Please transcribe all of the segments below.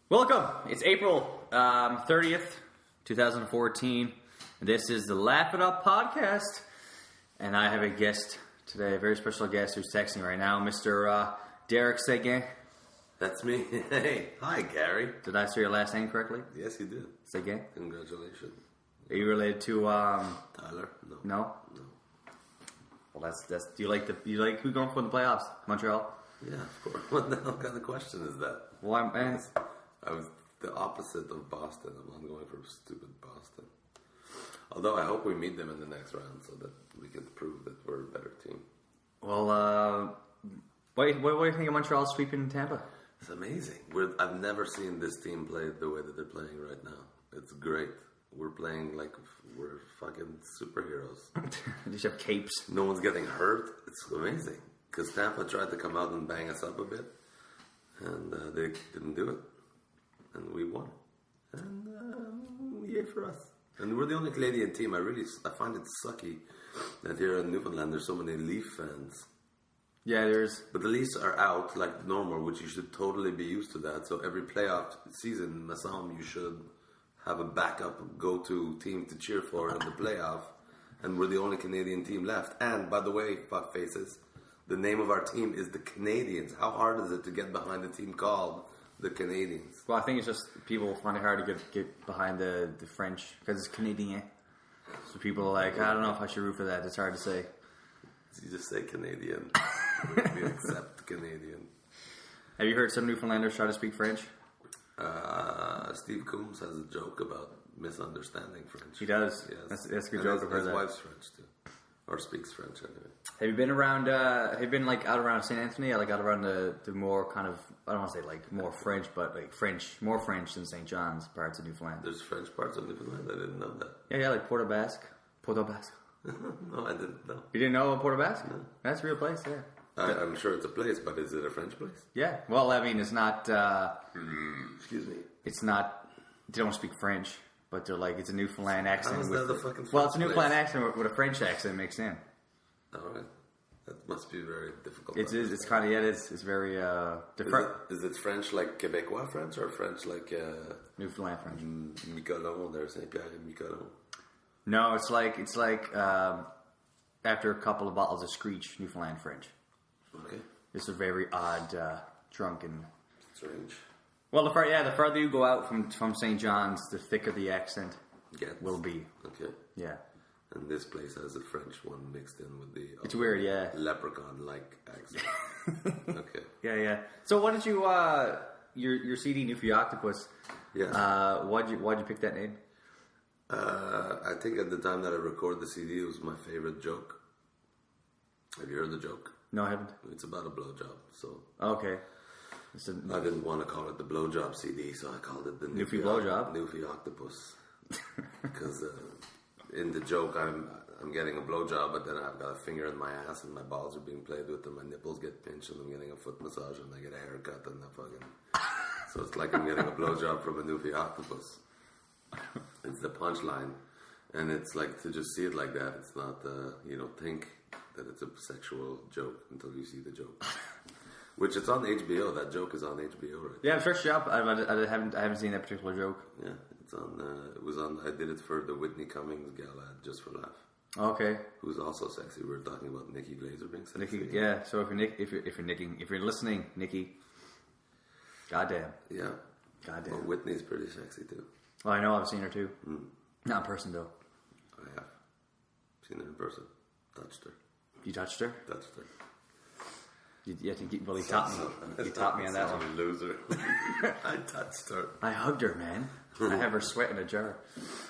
Welcome. It's April 30th, 2014. And this is the Laugh It Up podcast. And I have a guest today, a very special guest who's texting right now, Mr. Derek Seguin. That's me. Hey. Hi, Gary. Did I say your last name correctly? Yes, you did. Seguin? Congratulations. Are you related to... Tyler? No. No? No. Well, that's... Do you like who's going for the playoffs? Montreal? Yeah, of course. What the hell kind of question is that? Well, I was the opposite of Boston. I'm not going for stupid Boston. Although I hope we meet them in the next round so that we can prove that we're a better team. Well, what do you think of Montreal sweeping Tampa? It's amazing. I've never seen this team play the way that they're playing right now. It's great. We're playing like we're fucking superheroes. They just have capes. No one's getting hurt. It's amazing. Because Tampa tried to come out and bang us up a bit. And they didn't do it. And we won. And yay for us. And we're the only Canadian team. I find it sucky that here in Newfoundland there's so many Leaf fans. Yeah, there's... But the Leafs are out like normal, which you should totally be used to that. So every playoff season in Massam, you should have a backup go-to team to cheer for in the playoff. And we're the only Canadian team left. And, by the way, fuck faces, the name of our team is the Canadians. How hard is it to get behind a team called the Canadians? Well, I think it's just people find it hard to get behind the French because it's Canadien. So people are like, I don't know if I should root for that. It's hard to say. You just say Canadian. We accept Canadian. Have you heard some Newfoundlanders try to speak French? Steve Coombs has a joke about misunderstanding French. He does. Yes. That's a good joke. His wife's French too, or speaks French anyway. Have you been around? Have you been like out around St. Anthony, or like out around the more kind of, I don't want to say like more French, but like more French than St. John's parts of Newfoundland? There's French parts of Newfoundland. I didn't know that. Yeah, like Port au Basque. No, I didn't know. You didn't know about Port au Basque? No. That's a real place. Yeah. I'm sure it's a place, but is it a French place? Yeah. Well, I mean, it's not. Excuse me. It's not. They don't speak French, but they're like it's a Newfoundland accent. How is that a fucking well, it's a French Newfoundland place? accent with a French accent mixed in. All right. That must be very difficult. It is. It's kind of. Yeah, it is. It's very different. Is it French like Québécois French or French like Newfoundland French? Miquelon, there's Saint Pierre and Miquelon. No, it's like after a couple of bottles of Screech, Newfoundland French. Okay. It's a very odd, drunken. Strange. Well, the farther you go out from St. John's, the thicker the accent will be. Okay. Yeah. And this place has a French one mixed in with the... It's weird, yeah. Leprechaun-like accent. Okay. Yeah. So what did you, your CD, New for Your Octopus, Yeah. why'd you pick that name? I think at the time that I recorded the CD, it was my favorite joke. Have you heard the joke? No, I haven't. It's about a blowjob, so... Okay. I didn't want to call it the blowjob CD, so I called it the Newfie Blowjob. Newfie Octopus. Because in the joke, I'm getting a blowjob, but then I've got a finger in my ass, and my balls are being played with, and my nipples get pinched, and I'm getting a foot massage, and I get a haircut, and I fucking... So it's like I'm getting a blowjob from a Newfie Octopus. It's the punchline. And it's like, to just see it like that, it's not, you don't think that it's a sexual joke until you see the joke. Which it's on HBO. That joke is on HBO, right? Yeah, I've searched it up. I haven't seen that particular joke. Yeah, it's on. It was on. I did it for the Whitney Cummings gala, just for laugh. Okay. Who's also sexy? We were talking about Nikki Glaser being sexy. Nikki, yeah. So if you're listening, Nikki, goddamn. Yeah. Goddamn. Well, Whitney's pretty sexy too. Well, I know. I've seen her too. Not in person though. I have seen her in person. Touched her. You touched her? Touched her. He taught me. He taught me on that one. Loser. I touched her. I hugged her, man. I have her sweat in a jar.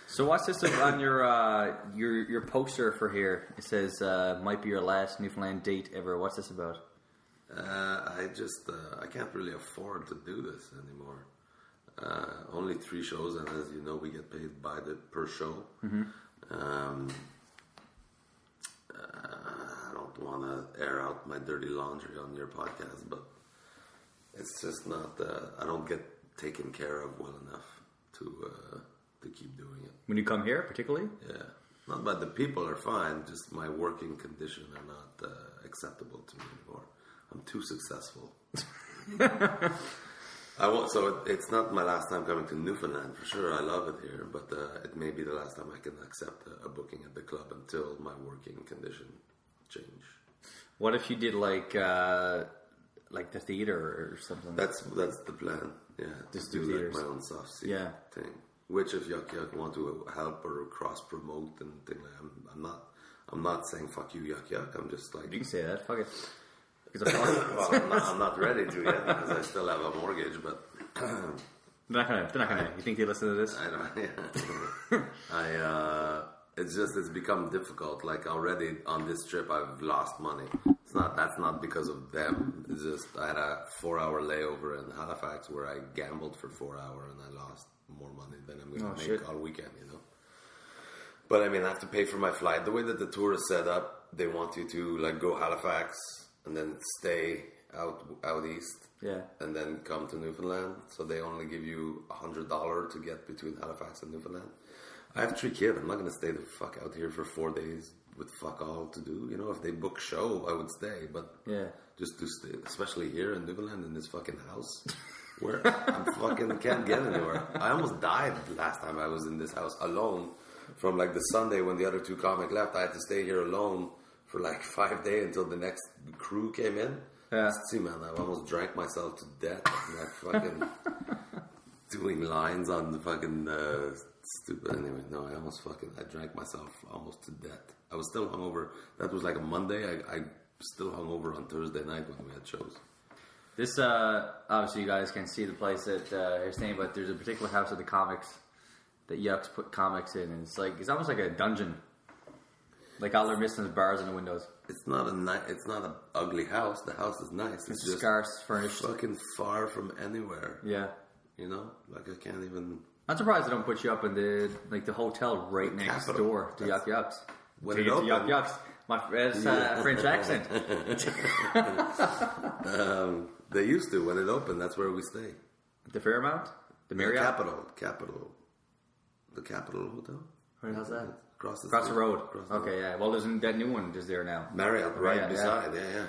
So what's this on your poster for here? It says might be your last Newfoundland date ever. What's this about? I can't really afford to do this anymore. Only 3 shows, and as you know, we get paid per show. Mm-hmm. I don't want to air out my dirty laundry on your podcast, but it's just not. I don't get taken care of well enough to keep doing it. When you come here, particularly? Yeah, not but the people are fine. Just my working conditions are not acceptable to me anymore. I'm too successful. I won't. So it's not my last time coming to Newfoundland for sure. I love it here, but it may be the last time I can accept a booking at the club until my working condition change. What if you did like the theater or something? That's the plan. Yeah, just do theaters. Like my own soft seat thing. Which if Yuck Yuck want to help or cross promote and thing, I'm not saying fuck you Yuck Yuck. I'm just like you can say that. Fuck it. Well, I'm not ready to yet because I still have a mortgage, but they're not gonna. You think they listen to this? I don't. Yeah. It's become difficult. Like already on this trip, I've lost money. That's not because of them. It's just I had a 4-hour layover in Halifax where I gambled for 4 hours and I lost more money than I'm going to make all weekend. But I mean, I have to pay for my flight. The way that the tour is set up, they want you to like go Halifax and then stay out east, and then come to Newfoundland. So they only give you $100 to get between Halifax and Newfoundland. I have 3 kids. I'm not going to stay the fuck out here for 4 days with fuck all to do. If they book show, I would stay. But just to stay, especially here in Newfoundland in this fucking house, where I fucking can't get anywhere. I almost died last time I was in this house alone. From like the Sunday when the other 2 comics left, I had to stay here alone for like 5 days until the next crew came in. Yeah. See, man, I almost drank myself to death. Like fucking doing lines on the fucking stupid. Anyway, no, I drank myself almost to death. I was still hungover. That was like a Monday. I still hungover on Thursday night when we had shows. This, obviously you guys can see the place that you're staying, but there's a particular house of the comics that Yucks put comics in, and it's almost like a dungeon. Like all they're missing is bars in the windows. It's not an ugly house. The house is nice. It's just scarce furnished. Fucking far from anywhere. Yeah. Like I can't even. I'm surprised they don't put you up in the hotel right next door to Yuck Yucks. When it opened, Yuck Yucks. It's a French accent. They used to when it opened. That's where we stay. The Fairmount, the Marriott, the Capitol Hotel. Where the hell's that? Across the road. Okay, yeah. Well, there's that new one just there now. Marriott, right beside. Yeah.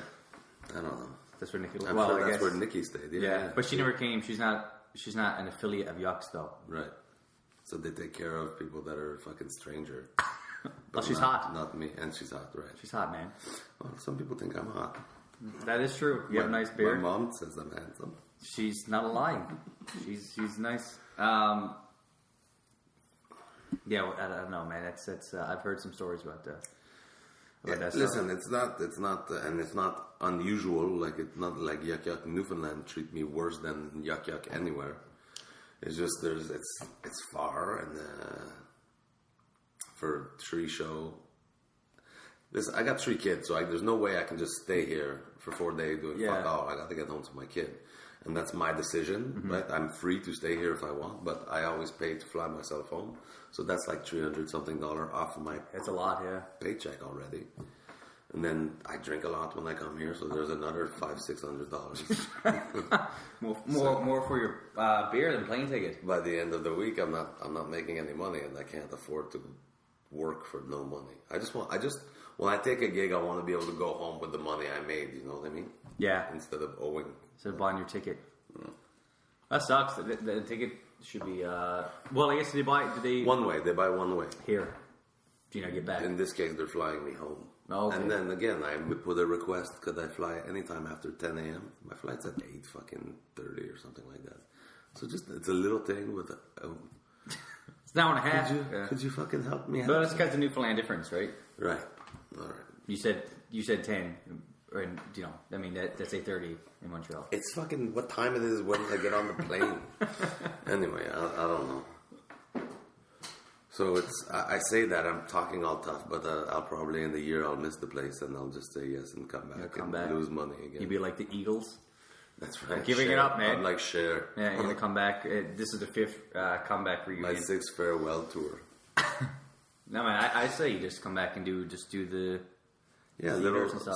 I don't know. That's where Nikki. I'm sure that's where Nikki stayed. Yeah, but she never came. She's not an affiliate of Yucks though. Right. So they take care of people that are fucking stranger. Well, she's hot. Not me, and she's hot, right? She's hot, man. Well, some people think I'm hot. That is true. You have a nice beard. My mom says I'm handsome. She's not lying. She's nice. Yeah, well, I don't know, man. That's I've heard some stories about that. Listen, it's not, and it's not unusual. Like it's not like Yuck Yuck Newfoundland treat me worse than Yuck Yuck anywhere. It's just it's far, and for 3 show. I got 3 kids, so there's no way I can just stay here for 4 days doing fuck all. I got to get home to my kid. And that's my decision, right? I'm free to stay here if I want, but I always pay to fly myself home. So that's like $300-something off of my It's a lot, paycheck already. And then I drink a lot when I come here, so there's another $500-600. more for your beer than plane ticket. By the end of the week, I'm not making any money, and I can't afford to work for no money. When I take a gig, I want to be able to go home with the money I made. You know what I mean? Yeah. Instead of owing. Instead of buying your ticket. That sucks. The ticket should be. Well, I guess they buy. Do they? One way. They buy one way. Here. Do you not get back? In this case, they're flying me home. Oh, okay. And then again, I would put a request. Could I fly anytime after 10 a.m.? My flight's at 8:30 or something like that. So it's a little thing with. It's an hour and a half. Could you fucking help me out? But it's because the Newfoundland difference, right? Right. All right. You said 10, and I mean that's 8:30 in Montreal. It's fucking what time it is when I get on the plane. Anyway, I don't know. So I say that I'm talking all tough, but I'll probably in the year I'll miss the place and I'll just say yes and come back lose money again. You'd be like the Eagles. That's right. Giving it up, man. I'm like Cher. Yeah, you're gonna come back. This is the 5th comeback reunion. My 6th farewell tour. No, man. I say you just come back and do the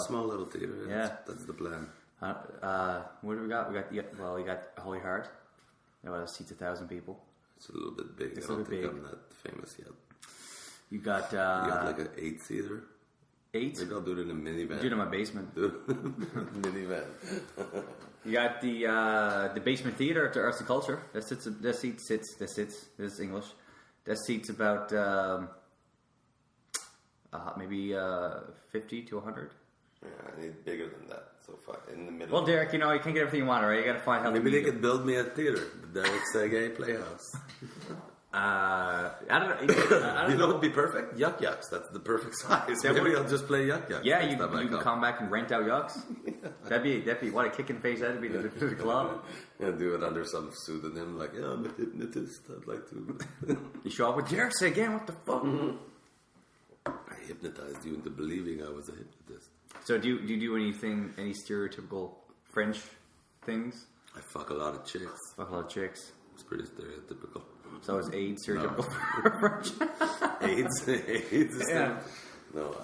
small little theater. Yeah, that's the plan. What do we got? We got Holy Heart. That seats 1,000 people. It's a little bit big. I don't think I'm that famous yet. You got like an 8-seater. 8? Maybe I'll do it in a minivan. Do it in my basement. Minivan. You got the basement theater at the Arts and Culture. That seats. This is English. That seats about maybe 50 to 100. Yeah, I need bigger than that. So far, in the middle. Well, Derek, you can't get everything you want, right? You got to find how. Maybe they could build me a theater, the Derek Seguin Playhouse. I don't know. You know what would be perfect? Yuck Yucks. That's the perfect size. Maybe I'll just play Yuck Yucks. Yeah, you can come back and rent out Yucks. That'd be what a kick in the face. That'd be the club. Yeah, do it under some pseudonym, like I'm a hypnotist. I'd like to. You show up with Derek Seguin. What the fuck? I hypnotized you into believing I was a hypnotist. So do you do any stereotypical French things? I fuck a lot of chicks. Fuck a lot of chicks. It's pretty stereotypical. So is AIDS stereotypical for French? AIDS is yeah. No.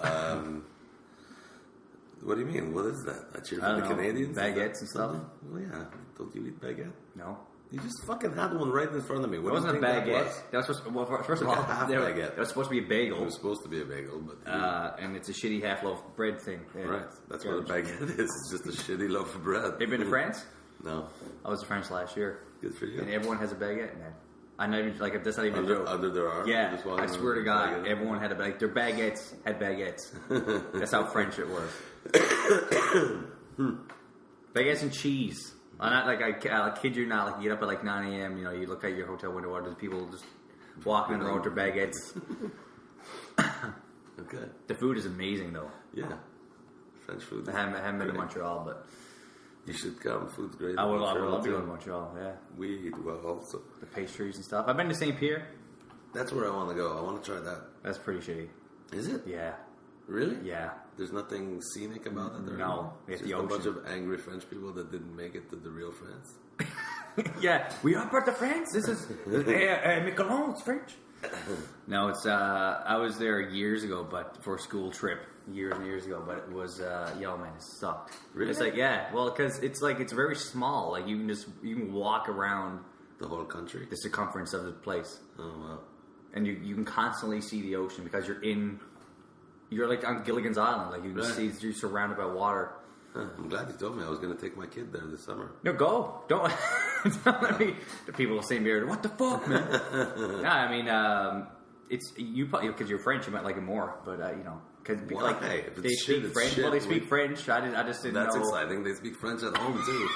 What do you mean? What is that? I cheer for the Canadians? Baguettes and stuff? Oh yeah. Don't you eat baguette? No. You just fucking had one right in front of me. It wasn't a baguette. That was supposed to, well, first of all, baguette. That was supposed to be a bagel. It was supposed to be a bagel, but and it's a shitty half loaf bread thing. Yeah. Right. That's what a baguette is. It's just a shitty loaf of bread. Have you been to France? No. I was to France last year. Good for you. And everyone has a baguette, man. I'm not even that's not even a joke. Under their arm? Yeah, I swear to God, everyone had a baguette. Their baguettes had baguettes. That's how French it was. Baguettes and cheese. I'm not I kid you not. Like you get up at like 9 a.m. You know, you look out your hotel window. There's people just walking on the road with their baguettes. Okay. The food is amazing, though. Yeah, French food. I haven't been to Montreal, but you should come. Food's great. I would love to go to Montreal. Yeah, we well also the pastries and stuff. I've been to St. Pierre. That's where I want to go. I want to try that. That's pretty shitty. Is it? Yeah. Really? Yeah. There's nothing scenic about it? No. It's just a bunch of angry French people that didn't make it to the real France. Yeah. We are part of France. This is Miquelon's French. No, it's I was there years ago, but for a school trip. Years and years ago, but it was man, it sucked. Really? It's like because it's very small. Like you can walk around the whole country, the circumference of the place. Oh wow! And you can constantly see the ocean because you're like on Gilligan's Island. Like you can see you're surrounded by water. I'm glad you told me. I was going to take my kid there this summer. No, go! Don't let me. The people of St. Pierre, what the fuck, man? Yeah, I mean, it's you probably because you're French, you might like it more, but because like they speak French. Well, they speak French. I just didn't know. That's exciting. They speak French at home too.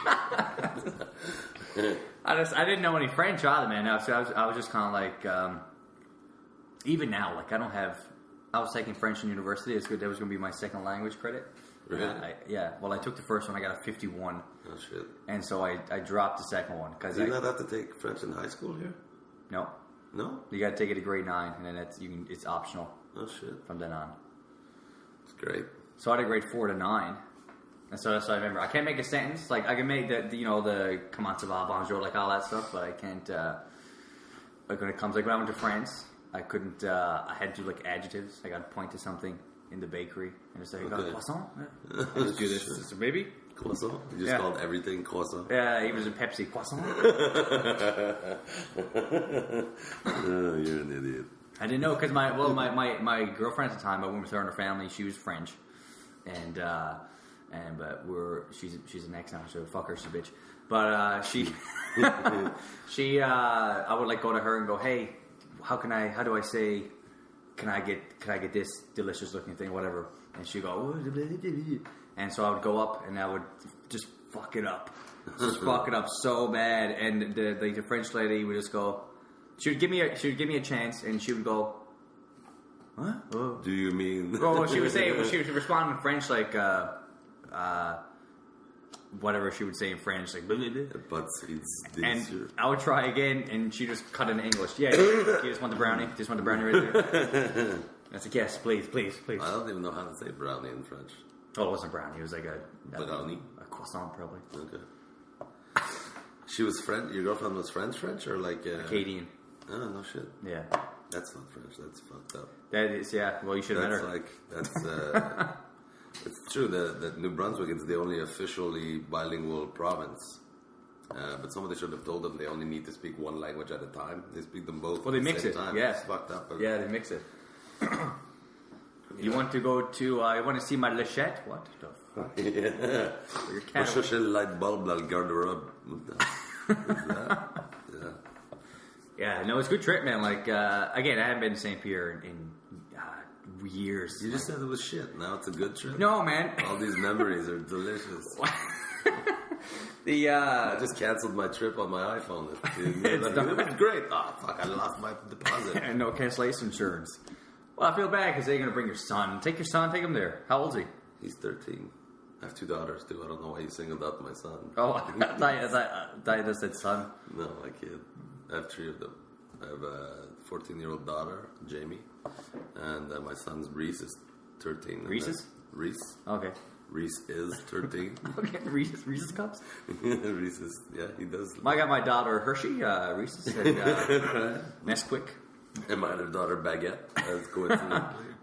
I didn't know any French either, man. So I was just kind of like, even now, like I was taking French in university. It's good. That was going to be my second language credit. Really? Well, I took the first one. I got a 51. Oh shit! And so I dropped the second one because you not have to take French in high school here. No. No. You got to take it to grade 9, and then it's optional. Oh shit! From then on. It's great. So I did grade 4 to 9, and so that's what I remember. I can't make a sentence. Like I can make the comment ça va, bonjour, like all that stuff, but I can't. Like when it comes when I went to France, I couldn't. I had to do like adjectives. I got to point to something in the bakery and just say, croissant? Yeah. I just do this. Just, maybe? Croissant? You just called everything croissant? Yeah, even a Pepsi. Croissant? Oh, you're an idiot. I didn't know, because my girlfriend at the time, I went with her and her family, she was French. But she's an ex now, so fuck her, she's a bitch. But I would like go to her and go, hey, how do I say, can I get this delicious looking thing, whatever? And she'd go, and so I would go up and I would just fuck it up. Just fuck it up so bad. And the French lady would just go, she would give me a chance and she would go, what? Oh. Do you mean? Well, she would say, she would respond in French like, whatever she would say in French, like, blah, blah, blah. But it's and I would try again, and she just cut into English. Yeah, you just want the brownie? Just want the brownie right there? That's like, yes, please. I don't even know how to say brownie in French. Oh, it wasn't brownie. It was like a brownie? A croissant, probably. Okay. She was French? Your girlfriend was French? Or like... Acadian. Oh, no shit. Yeah. That's not French. That's fucked up. That is, yeah. Well, you should have met her. That's it's true that New Brunswick is the only officially bilingual province. But somebody should have told them they only need to speak one language at a time. They speak them both well, they at the mix same it. time. Yeah. It's fucked up. Yeah, they mix it. You want to go to... you want to see my Lechette? What the Yeah. For your cat. Such a light bulb that'll guard the rub. Yeah. Yeah, no, it's a good trip, man. Like, again, I haven't been to St. Pierre in years. You just said it was shit. Now it's a good trip. No, man. All these memories are delicious. The I just canceled my trip on my iPhone. It was great. Oh, fuck, I lost my deposit. and no cancellation insurance. Well, I feel bad because they're going to bring your son. Take your son, take him there. How old is he? He's 13. I have 2 daughters, too. I don't know why you singled out my son. Oh, I thought you just said son. No, my kid. I have 3 of them. I have a 14-year-old daughter, Jamie, and my son's Reese is 13. Reese's? Reese. Okay. Reese is 13. Okay, Reese's cups? Reese's, yeah, he does. I got my daughter Hershey, Reese's, and Nesquik. And my other daughter, Baguette, as coincidentally.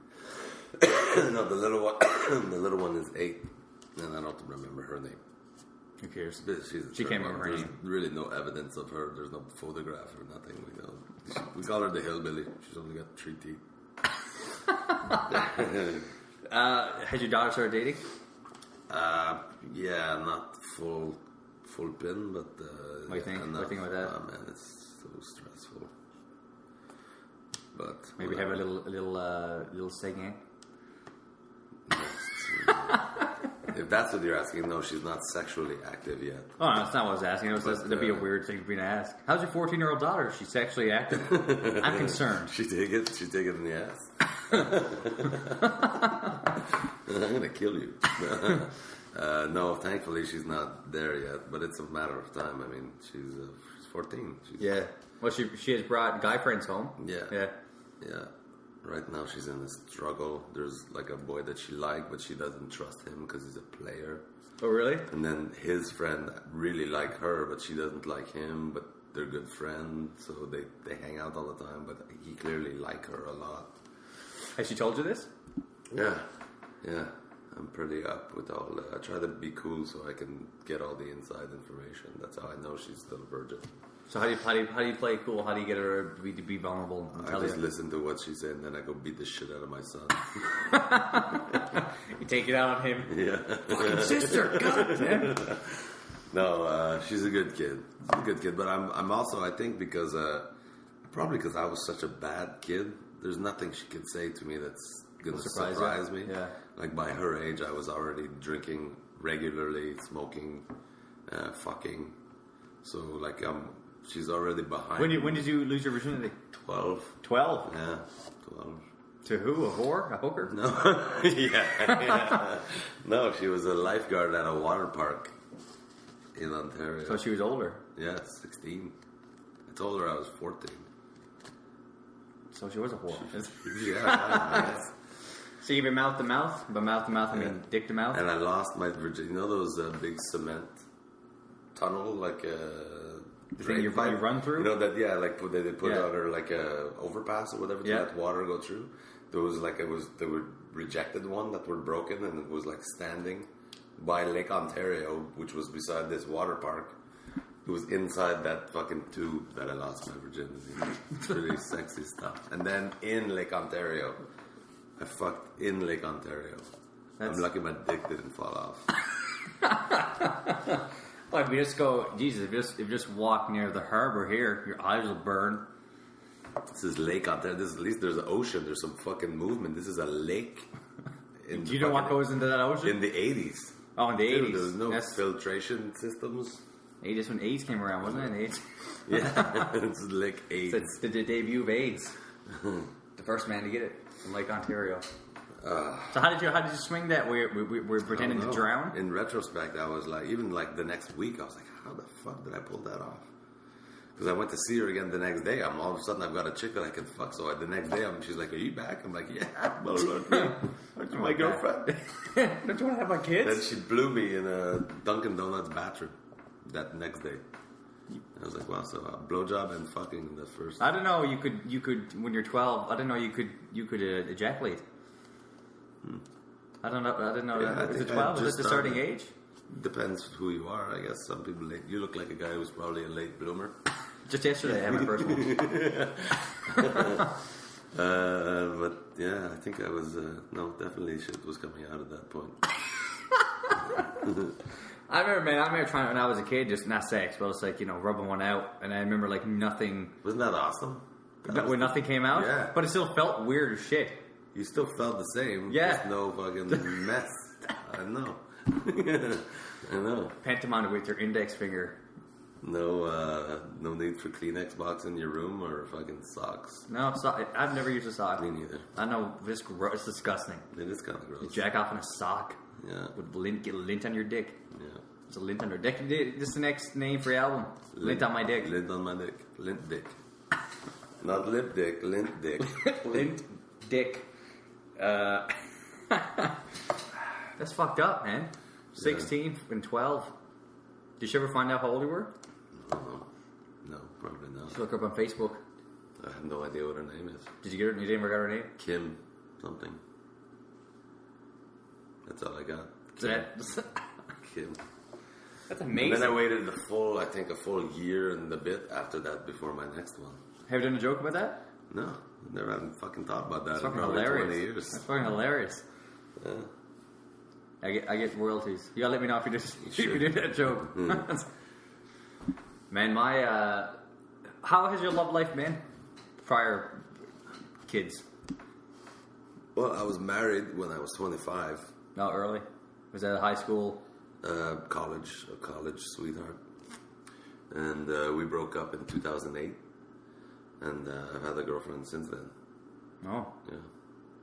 No, the little one is 8, and I don't remember her name. Who cares? She can't remember her There's name. really no evidence of her. There's no photograph or nothing. We call her the hillbilly. She's only got 3 teeth. Has your daughter started dating? Yeah, not full pin, but What do you think? What do you think about that? Oh, man, it's so stressful. But Maybe have a little Seguin. If that's what you're asking, no, she's not sexually active yet. Oh, no, that's not what I was asking. That'd be a weird thing for me to ask. How's your 14-year-old daughter? She's sexually active? I'm concerned. She take it in the ass. I'm gonna kill you. No, thankfully she's not there yet, but it's a matter of time. I mean, she's 14. Yeah. Well, she has brought guy friends home. Yeah. Right now she's in a struggle. There's like a boy that she likes, but she doesn't trust him because he's a player. Oh, really? And then his friend really like her, but she doesn't like him, but they're good friends, so they hang out all the time, but he clearly like her a lot. Has she told you this? Yeah. I'm pretty up with all that. I try to be cool so I can get all the inside information. That's how I know she's still a virgin. So how do you play cool? How do you get her to be vulnerable? And I tell just you? listen to what she said, and then I go beat the shit out of my son. You take it out on him. Yeah. Fucking sister, God damn. No, she's a good kid. She's a good kid, but I'm also, I think, because probably because I was such a bad kid. There's nothing she can say to me that's gonna surprise me. Yeah. Like by her age, I was already drinking regularly, smoking, fucking. So like she's already behind. When did you lose your virginity? 12. 12. Yeah, 12. To who? A whore? A hooker? No. Yeah. No, she was a lifeguard at a water park in Ontario. So she was older. Yeah, 16. I told her I was 14. So she was a whore. Yeah. So you gave her mouth to mouth? By mouth to mouth, I mean dick to mouth? And I lost my virginity. You know those big cement tunnel, like The thing you run through? You know that? Yeah, like they put Yeah. under like a overpass or whatever to let water go through. There was like they were rejected one that were broken, and it was like standing by Lake Ontario, which was beside this water park. It was inside that fucking tube that I lost my virginity. Pretty sexy stuff. And then in Lake Ontario, I fucked in Lake Ontario. I'm lucky my dick didn't fall off. Well, if you just go, Jesus, if you just walk near the harbor here, your eyes will burn. This is Lake Ontario. At least there's an ocean. There's some fucking movement. This is a lake. Do you know what goes into that ocean? In the 80s. Oh, in the 80s. There was no filtration systems. 80s when AIDS came around, wasn't it? In the 80s? Yeah, it's Lake AIDS. It's the debut of AIDS. The first man to get it from Lake Ontario. So how did you swing that? Were you pretending to drown? In retrospect, I was like, even like the next week, I was like, how the fuck did I pull that off? Because I went to see her again the next day. All of a sudden, I've got a chick that I can fuck. So the next day, she's like, are you back? I'm like, yeah. Well, aren't you my girlfriend? Don't you want to have my kids? Then she blew me in a Dunkin' Donuts bathroom that next day. I was like, wow, so blowjob and fucking in the first. I don't know. You could when you're 12. I don't know. You could ejaculate. I don't know. I didn't know. Yeah, Is it 12? Is it the starting age? Depends who you are, I guess. Some people late. You look like a guy who's probably a late bloomer. Just yesterday, I had my first one. But yeah, I think I was. No, definitely shit was coming out at that point. I remember trying it when I was a kid, just not sex, but it's like, rubbing one out. And I remember like nothing. Wasn't that awesome? When nothing came out? Yeah. But it still felt weird as shit. You still felt the same. Yeah. Just no fucking mess. I know. I know. Pantomime it with your index finger. No need for Kleenex box in your room or fucking socks. No, I've never used a sock. Me neither. I know, it's disgusting. It is kind of gross. You jack off in a sock. Yeah. With get lint on your dick. Yeah. There's a lint on your dick. This is the next name for your album. Lint on my dick. Lint on my dick. Lint dick. Not lip dick, lint dick. Lint dick. That's fucked up, man. 16 and 12. Did you ever find out how old you were? No, probably not. Just look her up on Facebook. I have no idea what her name is. Did you get her? You didn't ever got her name? Kim something. That's all I got. Kim. That's amazing. And then I waited a full year and a bit after that before my next one. Have you done a joke about that? No, never haven't fucking thought about that. That's in fucking probably hilarious. 20 years. That's fucking hilarious. Yeah. I get royalties. You gotta let me know if you did that joke. Man, how has your love life been? Prior kids. Well, I was married when I was 25. Not early. Was that a high school? A college sweetheart. And we broke up in 2008. And I've had a girlfriend since then. Oh. Yeah.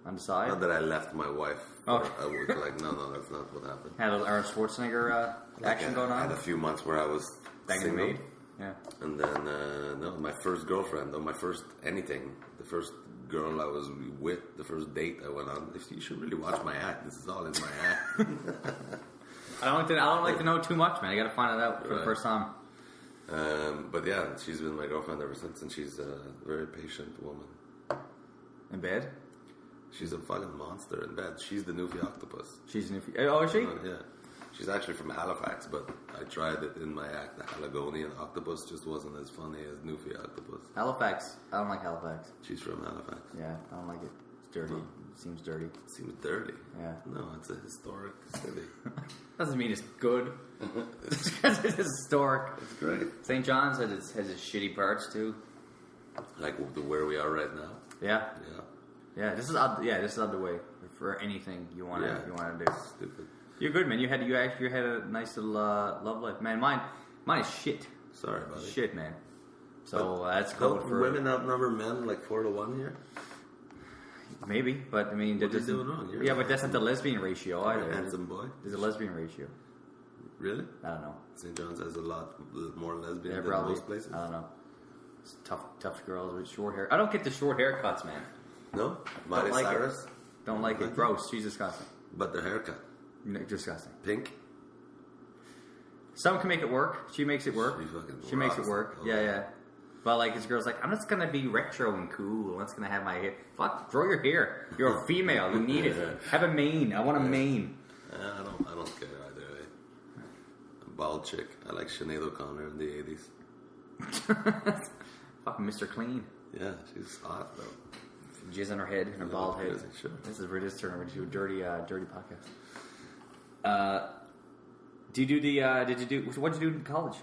On the side? Not that I left my wife. Oh. I was like, no, that's not what happened. Had a Arnold Schwarzenegger action going on? I had a few months where I was Banging single. maid? Yeah. And then, my first girlfriend, or my first anything, the first girl I was with, the first date I went on, you should really watch my act. This is all in my act. I don't like to know too much, man. I gotta find it out for the first time. But yeah, she's been my girlfriend ever since, and she's a very patient woman. In bed? She's a fucking monster in bed. She's the Newfie octopus. She's an Oh, is she? Yeah. She's actually from Halifax, but I tried it in my act. The Haligonian octopus just wasn't as funny as Newfie octopus. Halifax. I don't like Halifax. She's from Halifax. Yeah, I don't like it. It's dirty. It seems dirty. It seems dirty. Yeah. No, it's a historic city. Doesn't mean it's good. Just because it's historic. It's great. St. John's has its shitty parts too. Like where we are right now. Yeah. Yeah. Yeah. This is out the way for anything you want to do. Stupid. You're good, man. You had a nice little love life, man. Mine is shit. Sorry about it. Shit, man. So that's cool for women outnumber men like 4-1 here. Maybe, but I mean, what are you doing wrong? Yeah, but that's not the lesbian ratio either. Handsome boy. There's a lesbian ratio. Really? I don't know. St. John's has a lot more lesbian than probably. most places. I don't know. It's tough girls with short hair. I don't get the short haircuts, man. No? Miley like Cyrus? It. Don't like it. Gross. She's disgusting. But the haircut? Disgusting. Pink? Some can make it work. She makes it work. She makes it work. Oh. Yeah. But like this girl's like, I'm just gonna be retro and cool. I'm just gonna have my hair. Fuck, grow your hair. You're a female. You need it. Have a mane. I want a mane. I don't care either way. A bald chick. I like Sinead O'Connor in the 80s. Fucking Mr. Clean. Yeah, she's hot though. Jizz on her head and her bald head. Sure. This is really just turning into a dirty podcast. What did you do in college?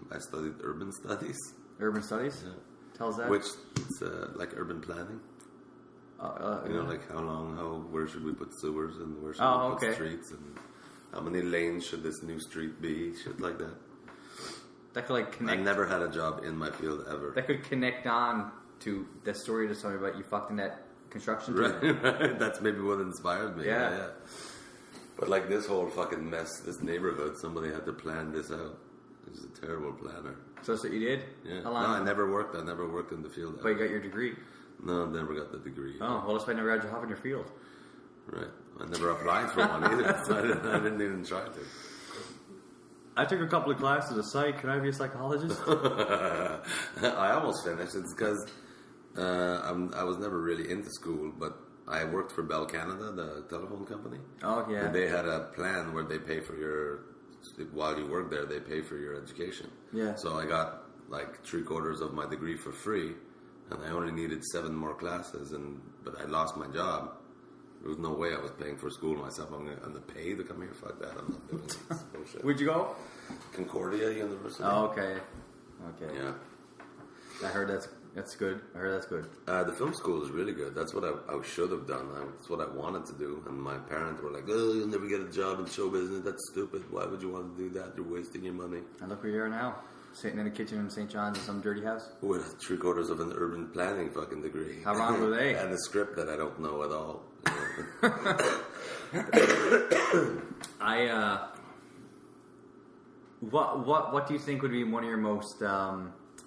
I studied urban studies. Urban studies? Yeah. Tell us that. Which it's like urban planning. Like where should we put sewers and where should we put streets and how many lanes should this new street be? Shit like that. That could like connect. I never had a job in my field ever. That could connect on to the story to somebody about you fucked in that construction. Right. That's maybe what inspired me. Yeah. But like this whole fucking mess, this neighborhood, somebody had to plan this out. It was a terrible planner. So that's what you did? Yeah. How long? No, I never worked in the field. But you got your degree? No, I never got the degree. Oh, well, that's why I never had a job in your field. Right. I never applied for one either. So I didn't even try to. I took a couple of classes at Psych. Can I be a psychologist? I almost finished. It's because I was never really into school, but I worked for Bell Canada, the telephone company. Oh, yeah. And they had a plan where they pay for while you work there, they pay for your education. Yeah. So I got like 3/4 of my degree for free, and I only needed 7 more classes, but I lost my job There was no way I was paying for school myself. I'm gonna pay to come here. Fuck that. I'm not doing this bullshit. Where'd you go? Concordia University. Oh, okay. Yeah. I heard that's good. The film school is really good. That's what I should have done. That's what I wanted to do. And my parents were like, "Oh, you'll never get a job in show business. That's stupid. Why would you want to do that? You're wasting your money." And look where you are now. Sitting in a kitchen in St. John's in some dirty house. With 3/4 of an urban planning fucking degree. How long were they? And a script that I don't know at all. What do you think would be one of your most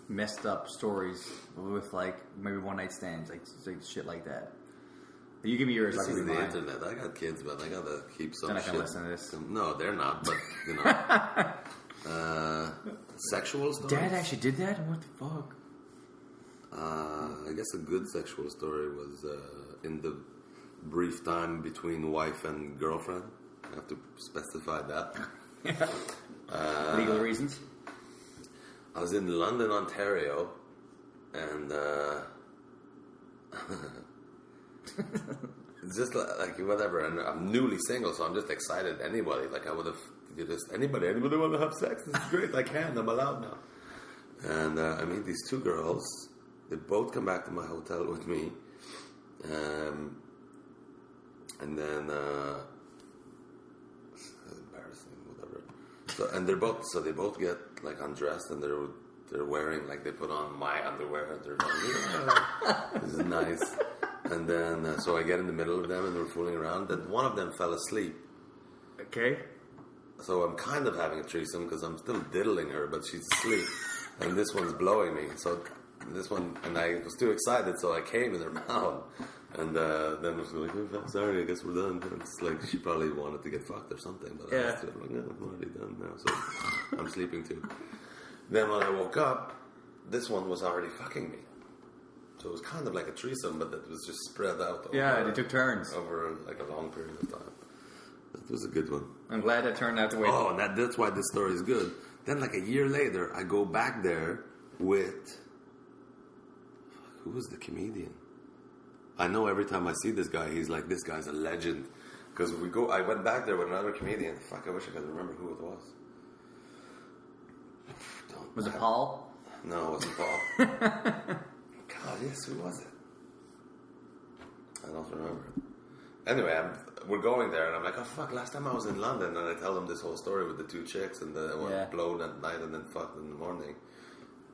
messed up stories with like maybe one night stands, like shit like that? You give me yours. This I'll give is you the mine. internet. I got kids, but I gotta keep some Then I shit. can listen to this. No, they're not. But you know, sexual stories. Dad actually did that. What the fuck? I guess a good sexual story was in the brief time between wife and girlfriend. I have to specify that. Legal reasons. I was in London, Ontario, and it's just like whatever. And I'm newly single, so I'm just excited. Anybody, like I would have just anybody want to have sex? This is great. I can. I'm allowed now. And I meet these two girls. They both come back to my hotel with me, and then it's embarrassing, whatever. So and they both get like undressed, and they're wearing like they put on my underwear, and they're going, this is nice. And then so I get in the middle of them, and they're fooling around. Then one of them fell asleep. Okay. So I'm kind of having a threesome because I'm still diddling her, but she's asleep, and this one's blowing me. So this one, and I was too excited, so I came in her mouth, and then I was like, oh, "Sorry, I guess we're done." And it's like she probably wanted to get fucked or something, but I was still like, "No, I'm already done now." So I'm sleeping too. Then when I woke up, this one was already fucking me. So it was kind of like a threesome, but it was just spread out. Yeah, they took turns over like a long period of time. That was a good one. I'm glad it turned out the way. Oh, and that's why this story is good. Then, like a year later, I go back there with who was the comedian? I know every time I see this guy, he's like, this guy's a legend. Because I went back there with another comedian. Fuck, I wish I could remember who it was. Was it Paul? No, it wasn't Paul. God, yes, who was it? I don't remember. Anyway, we're going there, and I'm like, oh fuck, last time I was in London, and I tell them this whole story with the two chicks, and the one blown at night, and then fucked in the morning.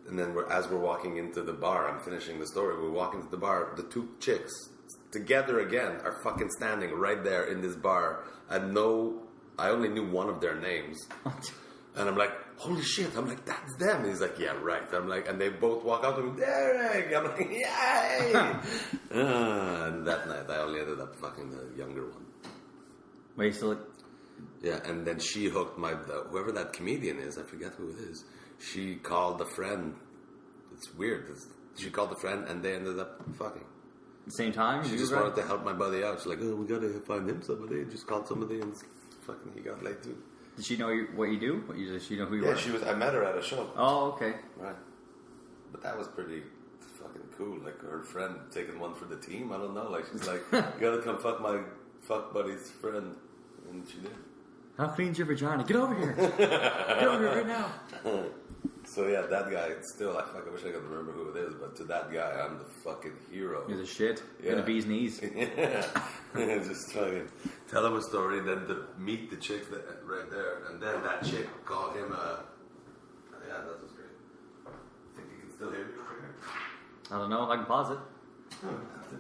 And then as we're walking into the bar, I'm finishing the story, we're walking to the bar, the two chicks, together again, are fucking standing right there in this bar. I only knew one of their names. And I'm like, holy shit, I'm like, that's them. And he's like, yeah, right. I'm like, and they both walk out to me, Derek. I'm like, yay! And that night, I only ended up fucking the younger one. Wait, so yeah, and then she hooked whoever that comedian is, I forget who it is, she called the friend. It's weird. She called the friend, and they ended up fucking. At the same time? She just wanted to help my buddy out. She's like, oh, we gotta find him somebody. Just called somebody, and fucking he got laid too. Did she know what you do? Does she know who you are? Yeah, I met her at a show. Oh, okay. Right. But that was pretty fucking cool. Like, her friend taking one for the team. I don't know. Like, she's like, you gotta come fuck my buddy's friend. And she did. How clean's your vagina? Get over here. Get over here right now. So, yeah, that guy, still, I wish I could remember who it is. But to that guy, I'm the fucking hero. You're the shit. Yeah. You're the bee's knees. Yeah. Just fucking tell him a story, then meet the chick right there, and then that chick called him yeah, that was great. Think you can still hear me over here? I don't know. I can pause it. No, I have to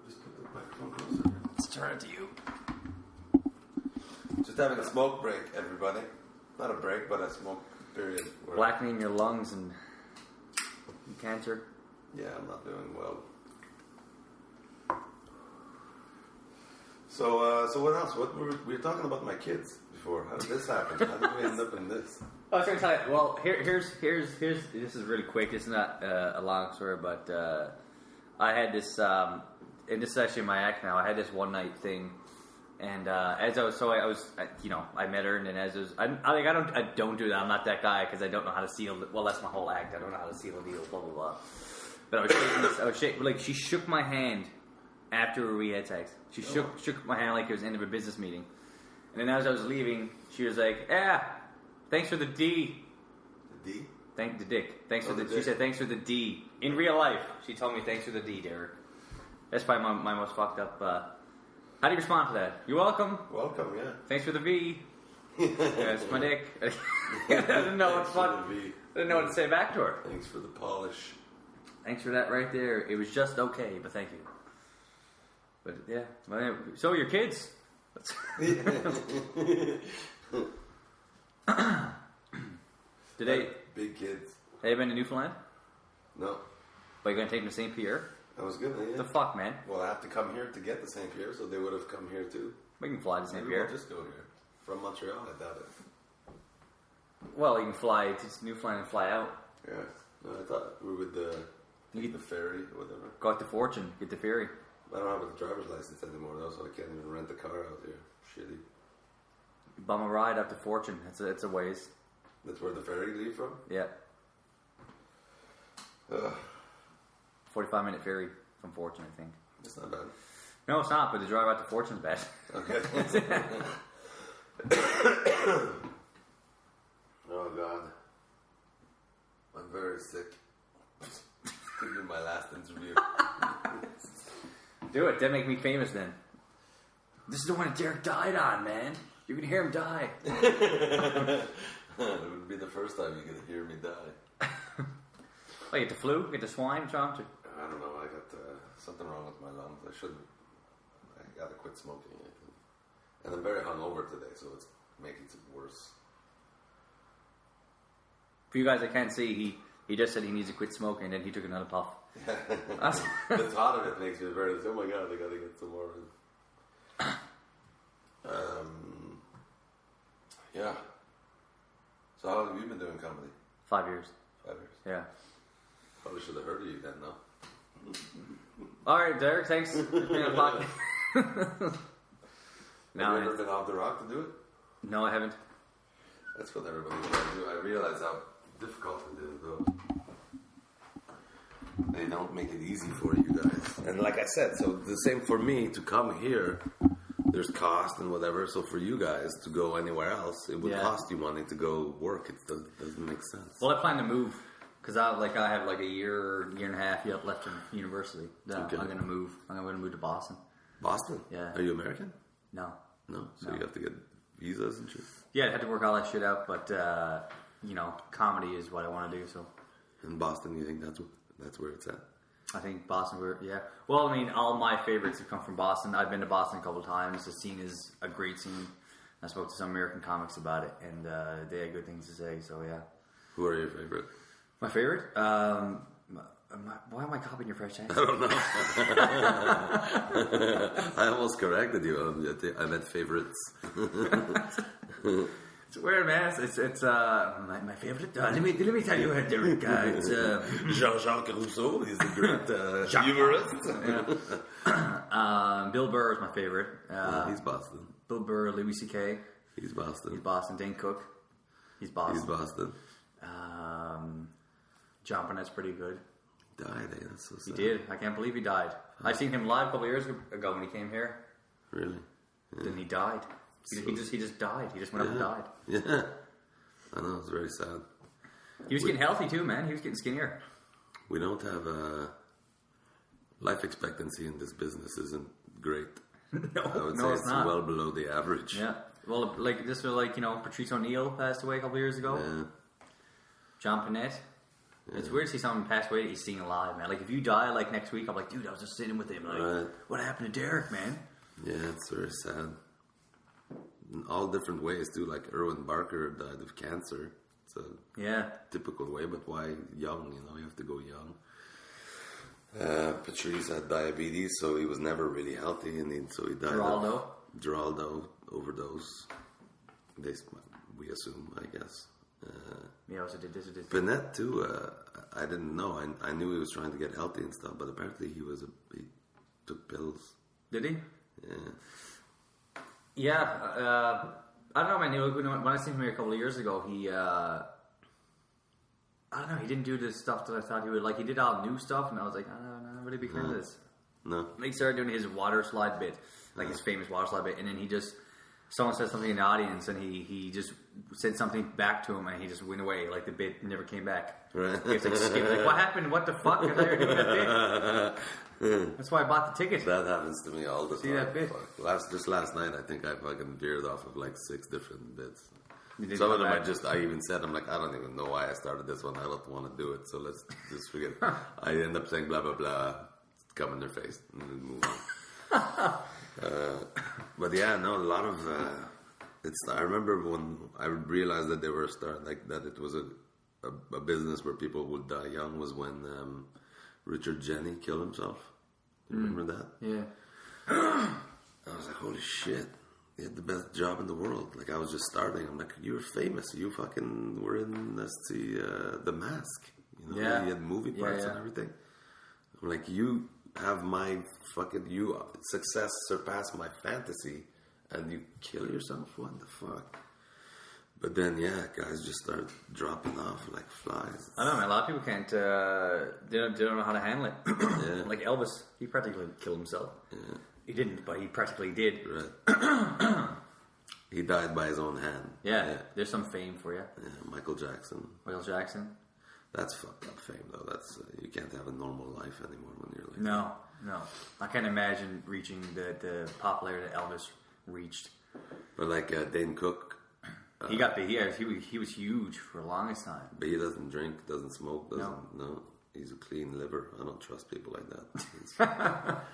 just put the microphone closer. Let's turn it to you. Just having a smoke break, everybody. Not a break, but a smoke period. Blackening your lungs and cancer. Yeah, I'm not doing well. So what else? We were talking about my kids before. How did this happen? How did we end up in this? I was trying to tell you. Well, here's. This is really quick. It's not a long story, but I had this, and this is actually my act now. I had this one night thing, and I met her, and then as I was, I don't do that. I'm not that guy because I don't know how to seal. Well, that's my whole act. I don't know how to seal a deal. Blah blah blah. But I was shaking. Like she shook my hand. after we had sex. She shook my hand like it was the end of a business meeting. And then as I was leaving, she was like, thanks for the D. The D? Thank the dick. Thanks for the. dick. She said thanks for the D. In real life, she told me thanks for the D, Derek. That's probably my most fucked up. How do you respond to that? You're welcome. Welcome, yeah. Thanks for the V. That's my dick. I didn't know what fuck. I didn't know what to say back to her. Thanks for the polish. Thanks for that right there. It was just okay, but thank you. But yeah, well, so your kids. Did they? Big kids. Have you been to Newfoundland? No. But you're gonna take them to St. Pierre? I was gonna, yeah. The fuck, man? Well, I have to come here to get the St. Pierre, so they would have come here too. We can fly to St. Maybe Pierre. we'll just go here. From Montreal, I doubt it. Well, you can fly to Newfoundland and fly out. Yeah. No, I thought we would the ferry or whatever. Go out to Fortune, get the ferry. I don't have a driver's license anymore though, so I can't even rent a car out here. Shitty. Bum a ride up to Fortune. It's a ways. That's where the ferry leave from? Yeah. Ugh. 45-minute ferry from Fortune, I think. It's not bad. No, it's not, but the drive out to Fortune's bad. Okay. Oh God. I'm very sick. This could be my last interview. Do it. That make me famous then. This is the one that Derek died on, man. You're going to hear him die. It would be the first time you could hear me die. Oh, you get the flu? Get the swine? What's wrong with you? I don't know. I got something wrong with my lungs. I gotta quit smoking. I think. And I'm very hungover today, so it's making it worse. For you guys that can't see, he just said he needs to quit smoking, and then he took another puff. The thought of it makes me very. Oh my God! I gotta get some more. Yeah. So how long have you been doing comedy? 5 years. 5 years. Yeah. Probably should have heard of you then, though. All right, Derek. Thanks. It's been a podcast. Have you ever been off the rock to do it? No, I haven't. That's what everybody's trying to do. I realize how difficult it is, though. They don't make it easy for you guys. And like I said, so the same for me to come here. There's cost and whatever. So for you guys to go anywhere else, it would cost you money to go work. It doesn't make sense. Well, I plan to move because I have like a year and a half yet left in university. Okay. I'm gonna move. I'm gonna move to Boston. Boston? Yeah. Are you American? No. No. So you have to get visas and shit. Yeah, I had to work all that shit out, but comedy is what I want to do. So. In Boston, you think that's where it's at? I think Boston, well, I mean, all my favorites have come from Boston. I've been to Boston a couple of times. The scene is a great scene. I spoke to some American comics about it, and they had good things to say, so yeah. Who are your favorite? My favorite? Why am I copying your French accent? I don't know. I almost corrected you. I meant favorites. It's weird, man. It's my favorite. Let me tell you what, Derek. It's Jean-Jacques Rousseau. He's a great humorist. Yeah. Bill Burr is my favorite. He's Boston. Bill Burr, Louis C.K. He's Boston. He's Boston. Dane Cook. He's Boston. He's Boston. John Burnett's pretty good. He died. That's so sad. He did. I can't believe he died. I seen him live a couple of years ago when he came here. Really? Yeah. Then he died. He just died. He just went up and died. Yeah. I know, it's very sad. He was getting healthy too, man. He was getting skinnier. We don't have life expectancy in this business isn't great. I would say it's not. Well below the average. Yeah. Well, like this was Patrice O'Neill passed away a couple of years ago. Yeah. John Pinette. Yeah. It's weird to see someone pass away that he's seen alive, man. Like if you die next week, I'm like, dude, I was just sitting with him. Like, what happened to Derek, man? Yeah, it's very sad. In all different ways too. Like Erwin Barker died of cancer. It's a typical way, but why young? You have to go young. Patrice had diabetes, so he was never really healthy, and so he died. Geraldo overdose. We assume, I guess. He also did this. Pinette too. I didn't know. I knew he was trying to get healthy and stuff, but apparently he took pills. Did he? Yeah. Yeah. I don't know, man. When I seen him here a couple of years ago, he I don't know. He didn't do the stuff that I thought he would. Like he did all new stuff, and I was like, I'm not really a big fan of this. No. He started doing his water slide bit, like his famous water slide bit, and then someone said something in the audience, and he just said something back to him, and he just went away. Like the bit never came back. Right. He was like, what happened? What the fuck? I thought you were doing that bit. That's why I bought the ticket. That happens to me all the time. See that bit? Just last night, I think I fucking veered off of like 6 different bits. You Some of didn't them come back? I even said, I'm like, I don't even know why I started this one. I don't want to do it, so let's just forget it. I end up saying blah, blah, blah, come in their face, and then move on. But yeah, no, a lot of... I remember when I realized that they were starting, like that it was a business where people would die young was when Richard Jeni killed himself. You remember that? Yeah. I was like, holy shit. He had the best job in the world. Like, I was just starting. I'm like, you were famous. You fucking were in The Mask. You know, Yeah. he had movie parts and everything. I'm like, you have my fucking... success surpassed my fantasy, and you kill yourself? What the fuck? But then, yeah, guys just start dropping off like flies. I don't know, man. A lot of people can't... they don't know how to handle it. Yeah. Like Elvis, he practically killed himself. Yeah. He didn't, but he practically did. Right. He died by his own hand. Yeah. There's some fame for you. Yeah, Michael Jackson. Michael Jackson. That's fucked up fame, though. That's you can't have a normal life anymore when you're like... No. I can't imagine reaching the popularity that Elvis reached. But like Dane Cook... He got big. He was huge for the longest time. But he doesn't drink, doesn't smoke, no. He's a clean liver. I don't trust people like that.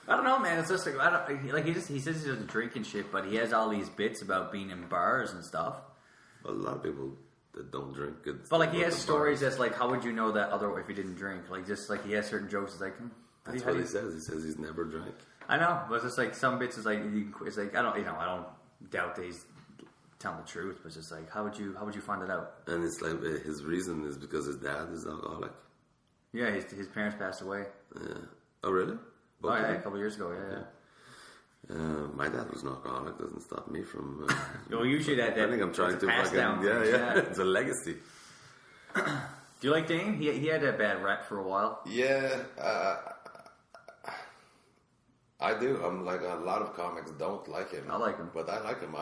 I don't know, man. It's just like he says he doesn't drink and shit, but he has all these bits about being in bars and stuff. A lot of people that don't drink. But like he has stories that's like, how would you know that other if he didn't drink? Like just like he has certain jokes. It's like that's what he says. He says he's never drank. I know, but it's just like some bits is like it's like I don't doubt that he's telling the truth, but it's just like how would you find it out? And it's like his reason is because his dad is alcoholic. Yeah, his parents passed away. Yeah. Oh really? Both a couple of years ago. Yeah. My dad was an alcoholic. Doesn't stop me from. Well, usually that I think I'm trying to pass fucking down. yeah. It's a legacy. Do you like Dane? He had a bad rap for a while. Yeah, I do. I'm like a lot of comics don't like him. I like him, but I like him.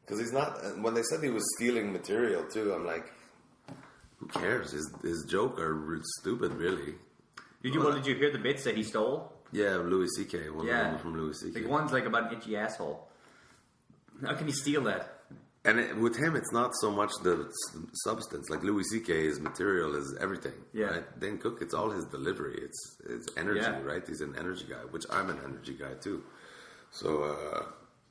Because he's not. When they said he was stealing material too, I'm like, who cares? His joke are stupid, really. Did you hear the bits that he stole? Yeah, Louis C.K. One from Louis C.K. Like one's like about an itchy asshole. How can he steal that? And with him, it's not so much the substance. Like Louis C.K., his material is everything. Yeah. Right? Dane Cook, it's all his delivery. It's energy, right? He's an energy guy, which I'm an energy guy too. So,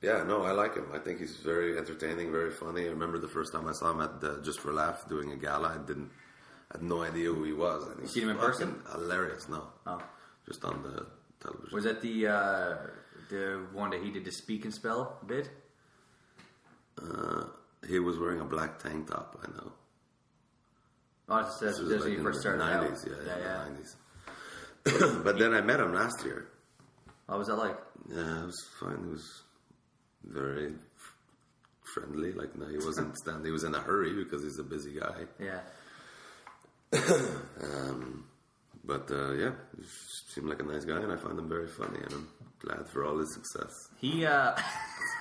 I like him. I think he's very entertaining, very funny. I remember the first time I saw him at Just for Laugh doing a gala. I had no idea who he was. And you seen him in person? Hilarious, no. Oh. Just on the television. Was that the one that he did the speak and spell bit? He was wearing a black tank top, I know. Oh, that's when he first started 90s, out. Yeah, 90s. But then I met him last year. What was that like? Yeah, it was fine. He was very friendly. Like, no, he wasn't he was in a hurry because he's a busy guy. Yeah. Yeah, he seemed like a nice guy, and I found him very funny, and I'm glad for all his success.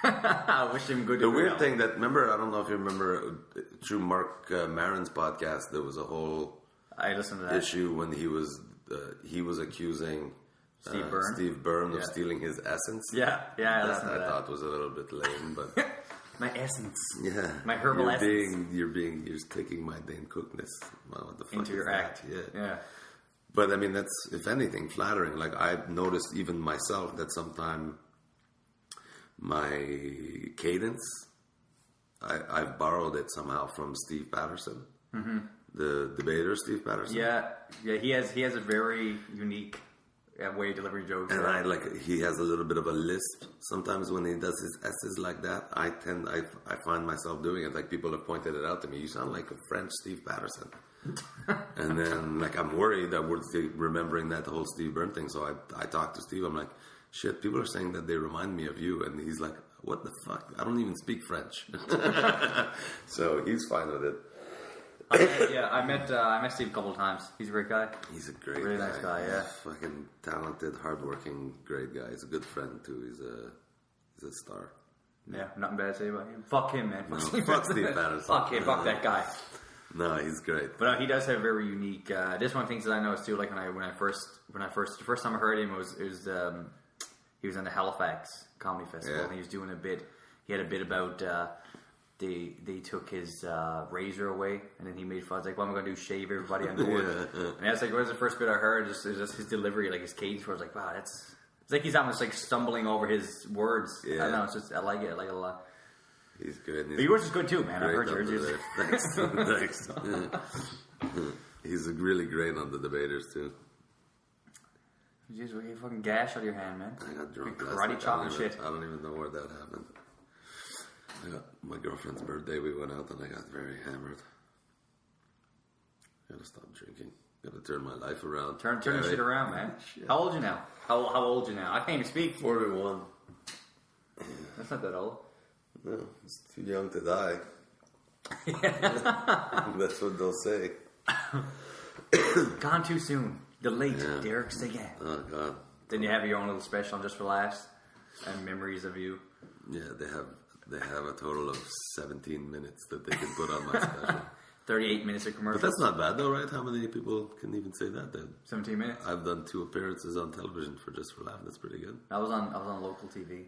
I wish him good. The weird thing that, remember, I don't know if you remember, through Mark Maron's podcast, there was a whole I listened to that issue when he was accusing Steve Byrne of stealing his essence. Yeah, I listened to that. I thought was a little bit lame, but my essence. Yeah, my herbal essence. You're taking my Dane Cookness. Well, what the fuck into is your that? act. Yeah. But I mean, that's, if anything, flattering. Like, I've noticed even myself that sometimes my cadence, I've borrowed it somehow from Steve Patterson, the debater, Steve Patterson. Yeah. He has a very unique way of delivering jokes. And he has a little bit of a lisp sometimes when he does his S's like that. I find myself doing it. Like, people have pointed it out to me. You sound like a French Steve Patterson. And then, like, I'm worried that we're remembering that whole Steve Byrne thing. So I talked to Steve. I'm like, shit, people are saying that they remind me of you. And he's like, what the fuck? I don't even speak French. So he's fine with it. I met Steve a couple of times. He's a great guy. He's a great really guy. Nice guy, yeah. Fucking talented, hardworking, great guy. He's a good friend too. He's a star. Yeah, nothing bad to say about him. Fuck him, man. Fuck Steve Patterson. Fuck him. Fuck that guy. No, he's great. But he does have very unique. This one of the things that I noticed too. Like the first time I heard him was he was in the Halifax Comedy Festival and he was doing a bit. He had a bit about they took his razor away and then he made fun. I was like, "What am I going to do? Shave everybody on board?" And I was like, "What was the first bit I heard?" Just his delivery, like his cadence. Where I was like, "Wow, it's like he's almost like stumbling over his words." Yeah. I don't know. It's just I like it. I like it a lot. He's good. But yours is good too, man. I've heard yours. Thanks. He's really great on the debaters too. Jeez, we get fucking gash out of your hand, man. I got drunk. Karate chop and shit. I don't even know where that happened. I got my girlfriend's birthday. We went out and I got very hammered. Gotta stop drinking. Gotta turn my life around. Turn the shit around, man. Shit. How old are you now? How old are you now? I can't even speak. 41. That's not that old. No, it's too young to die. That's what they'll say. Gone too soon. The late Derek Seguin. Oh God. Then you have your own little special on Just for Laughs and memories of you. Yeah, they have a total of 17 minutes that they can put on my special. 38 minutes of commercials. But that's not bad though, right? How many people can even say that then? 17 minutes. I've done 2 appearances on television for Just for Laughs. That's pretty good. I was on local TV.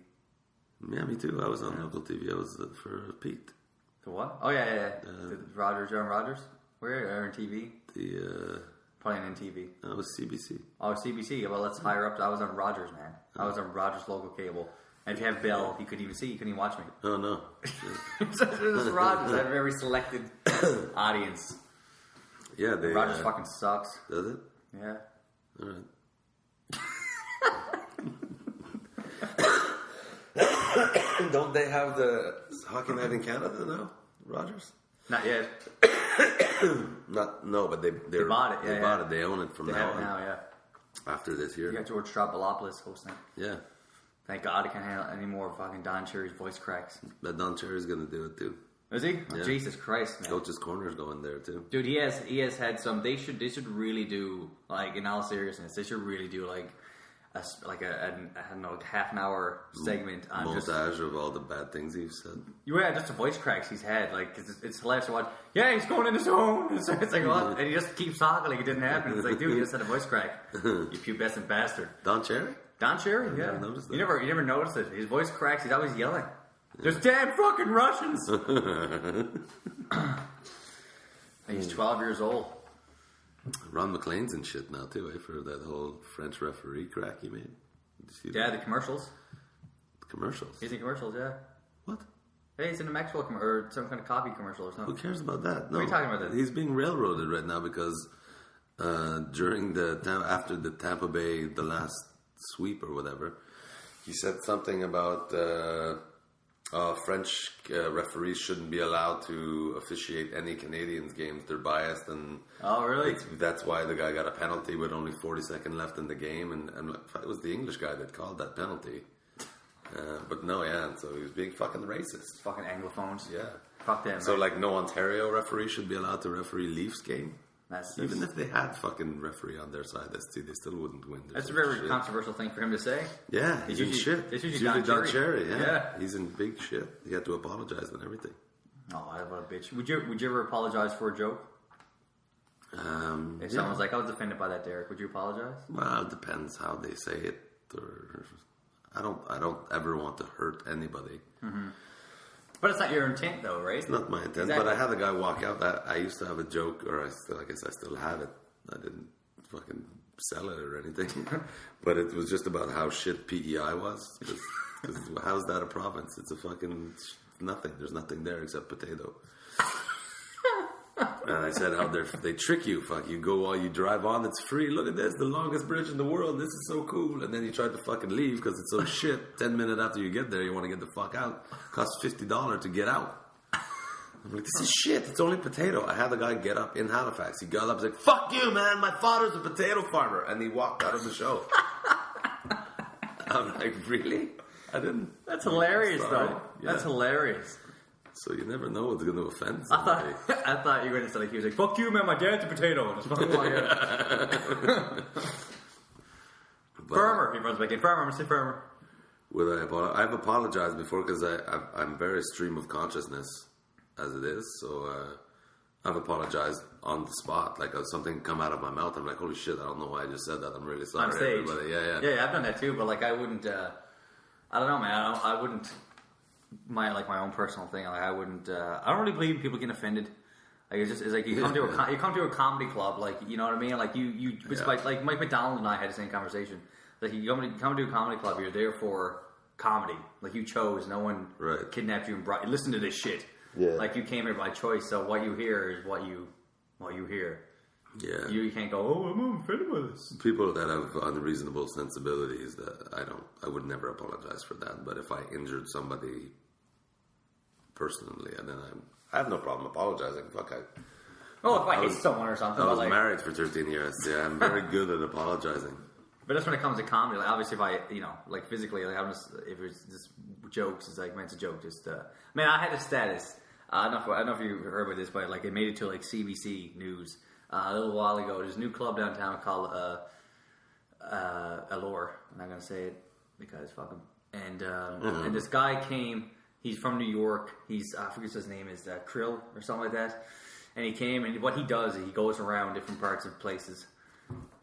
Yeah, me too. I was on local TV. I was for Pete. The what? Oh yeah. John Rogers. Where on TV? Probably on NTV. That was CBC. Oh, CBC. Well, that's higher up. I was on Rogers, man. I was on Rogers local cable. And if you have Bell, you couldn't even see. You couldn't even watch me. Oh no. So it was Rogers. I have a very selected audience. Yeah, Rogers fucking sucks. Does it? Yeah. All right. Don't they have the hockey night in Canada now, Rogers? Not yet. But they bought it. They bought it. They own it from they now have on. Now, yeah. After this year. You got George Stropalopoulos hosting. Yeah. Thank God I can't handle any more fucking Don Cherry's voice cracks. But Don Cherry's going to do it too. Is he? Yeah. Oh, Jesus Christ, man. Coach's Corner's going there too. Dude, he has had some. They should really do, like, in all seriousness, they should really do like I don't know, half an hour segment on montage of all the bad things he's said. Yeah, just the voice cracks he's had. Like, it's hilarious to watch. Yeah, he's going in his zone. It's like, what? And he just keeps talking like it didn't happen. It's like, dude, you just had a voice crack. You pubescent bastard. Don Cherry? Don Cherry, yeah. I never noticed that. You never noticed it. His voice cracks. He's always yelling. There's damn fucking Russians. He's 12 years old. Ron McLean's and shit now too, for that whole French referee crack he made. Did you see that? The commercials. The commercials? He's in commercials, yeah. What? Hey, he's in a Maxwell or some kind of coffee commercial or something. Who cares about that? No. What are you talking about then? He's being railroaded right now because after the Tampa Bay, the last sweep or whatever, he said something about French referees shouldn't be allowed to officiate any Canadians games. They're biased, and oh, really? That's why the guy got a penalty with only 40 seconds left in the game, and it was the English guy that called that penalty. But no, and so he was being fucking racist. Fucking Anglophones. Yeah. Fuck them. So, like, no Ontario referee should be allowed to referee Leafs game? Even if they had fucking referee on their side, they still wouldn't win. That's a very controversial thing for him to say. Yeah, he's in shit. It's usually Don Cherry. Yeah, he's in big shit. He had to apologize and everything. Oh, what a bitch. Would you ever apologize for a joke? If someone's like, I was offended by that, Derek, would you apologize? Well, it depends how they say it. Or I don't ever want to hurt anybody. Mm-hmm. But it's not your intent, though, right? It's not my intent. Exactly. But I had a guy walk out. I used to have a joke, or I guess I still have it. I didn't fucking sell it or anything. But it was just about how shit PEI was. Because how's that a province? It's a fucking nothing. There's nothing there except potato. And I said how they trick you. Fuck, you go while you drive on. It's free. Look at this, the longest bridge in the world. This is so cool. And then you try to fucking leave because it's so shit. 10 minutes after you get there, you want to get the fuck out. Costs $50 to get out. I'm like, this is shit. It's only potato. I had the guy get up in Halifax. He got up and said, "Fuck you, man. My father's a potato farmer." And he walked out of the show. I'm like, really? I didn't. That's hilarious, though. Yeah. That's hilarious. So you never know what's going to offend somebody. I thought you were going to say, like, he was like, fuck you, man, my dad's a potato. Just fucking walk in. Firmer, he runs back in. Firmer, I'm going to say firmer. I've apologized before because I'm very stream of consciousness as it is. So I've apologized on the spot. Like something come out of my mouth. I'm like, holy shit, I don't know why I just said that. I'm really sorry, on stage. Everybody. Yeah, I've done that too, but like I wouldn't, I don't know, man. I wouldn't, my own personal thing, like I wouldn't, I don't really believe in people getting offended. Like it's like you come to a comedy club, like, you know what I mean? Like like Mike McDonald and I had the same conversation. Like you come to a comedy club, you're there for comedy. Like you chose, no one kidnapped you and brought you. Listen to this shit. Yeah. Like you came here by choice, so what you hear is what you hear. Yeah. You can't go, oh, I'm offended by this. People that have unreasonable sensibilities, that I would never apologize for that. But if I injured somebody personally, and then I have no problem apologizing. Fuck, if I hit someone or something. I was married for 13 years. Yeah, I'm very good at apologizing. But that's when it comes to comedy. Like obviously, if I, like physically, like if it's just jokes, it's like meant a joke. Just, man, I had a status. I don't know if you heard about this, but like it made it to like CBC News a little while ago. There's a new club downtown called Allure. I'm not gonna say it because fuck him. And this guy came. He's from New York. I forget what his name is, Krill or something like that. And he came, and what he does is he goes around different parts of places.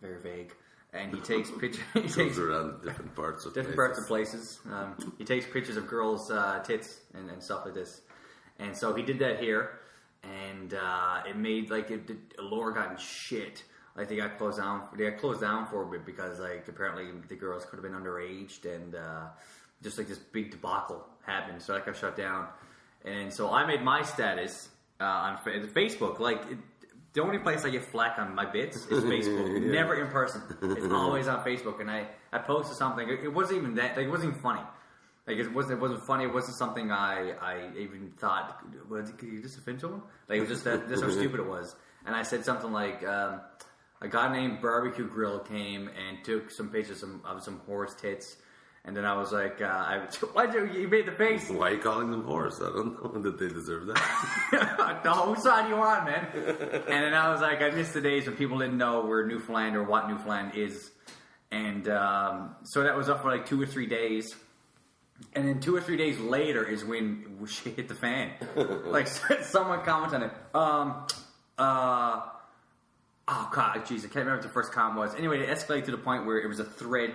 Very vague. And he takes pictures. He goes around different parts of places. He takes pictures of girls' tits and stuff like this. And so he did that here, and it made Allure got in shit. Like they got closed down. They got closed down for a bit because like apparently the girls could have been underaged, and just like this big debacle happened. So that got shut down. And so I made my status on Facebook. Like the only place I get flack on my bits is Facebook. Yeah. Never in person. It's always on Facebook. And I posted something. It wasn't even that. Like it wasn't even funny. Like it wasn't funny. It wasn't something I even thought. Could you just offend someone? Like it was just that's how stupid it was. And I said something like a guy named Barbecue Grill came and took some pictures of some horse tits. And then I was like, why'd you made the face? Why are you calling them horse? I don't know that they deserve that. No, whose side are you on, man? And then I was like, I miss the days when people didn't know where Newfoundland or what Newfoundland is. And so that was up for like 2 or 3 days. And then 2 or 3 days later is when shit hit the fan. Like someone commented on it. Oh god, jeez, I can't remember what the first comment was. Anyway, it escalated to the point where it was a thread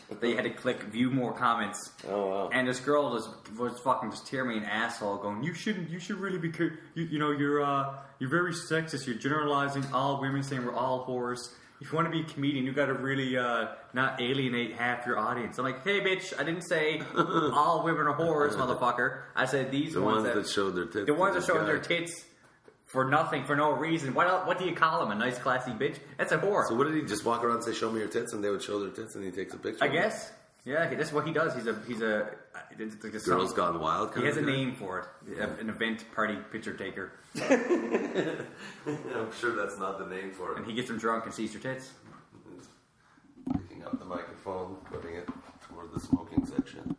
that you had to click view more comments. Oh wow! And this girl was fucking just tearing me an asshole, going, You should really be careful. You're very sexist. You're generalizing all women, saying we're all whores. If you want to be a comedian, you got to really not alienate half your audience. I'm like, hey, bitch, I didn't say all women are whores, motherfucker. I said the ones that showed their tits. The ones that showed their tits for nothing, for no reason. What do you call him? A nice, classy bitch? That's a whore. So what did he just walk around and say, show me your tits, and they would show their tits, and he takes a picture? I guess. Yeah, that's what he does. He's a Girls Gone Wild kind He has a name for it. Yeah. An event party picture taker. I'm sure that's not the name for it. And he gets them drunk and sees your tits. He's picking up the microphone, putting it toward the smoking section.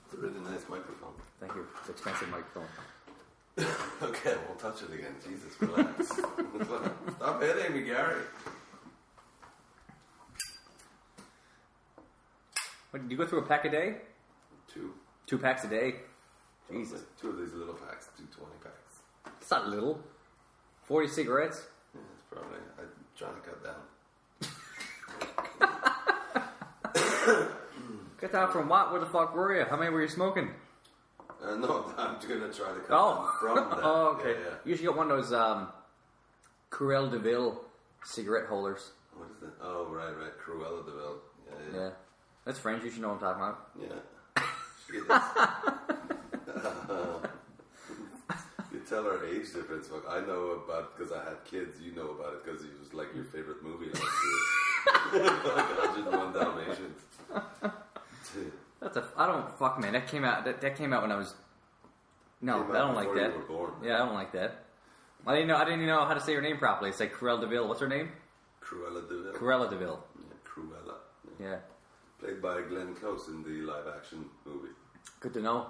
It's a really nice microphone. Thank you. It's an expensive microphone. Okay, we'll touch it again. Jesus, relax. Stop hitting me, Gary. What, do you go through a pack a day? 2. 2 packs a day? Jesus. Like 2 of these little packs, 2 20 packs. It's not little. 40 cigarettes? Yeah, it's probably. I'm trying to cut down. Cut down from what? Where the fuck were you? How many were you smoking? No, I'm going to try to cut down from that. Oh, okay. Yeah. You should get one of those Cruella de Vil cigarette holders. What is that? Oh, right. Cruella de Vil. Yeah. That's French. You should know what I'm talking about. Yeah. You tell our age difference. Look, I know about it because I had kids. You know about it because it was like your favorite movie last year. Like 101 Dalmatians. Fuck, man. That came out when I was. No, I don't like that. You were born. Yeah, I don't like that. I didn't even know how to say her name properly. It's like Cruella de Vil. What's her name? Cruella de Vil. Cruella de Vil. Yeah, Cruella. Yeah. Played by Glenn Close in the live-action movie. Good to know.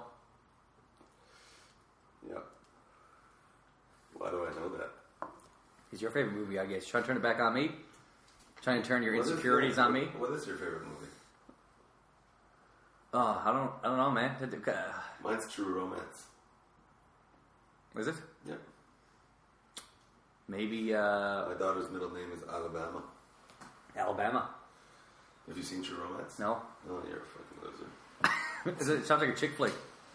Yeah. Why do I know that? It's your favorite movie, I guess. Trying to turn it back on me? Trying to turn your insecurities on me? What is your favorite movie? Oh, I don't know, man. Mine's True Romance. Is it? Yeah. Maybe, My daughter's middle name is Alabama. Alabama. Have you seen True Romance? No. No, you're a fucking loser. It sounds like a chick flick.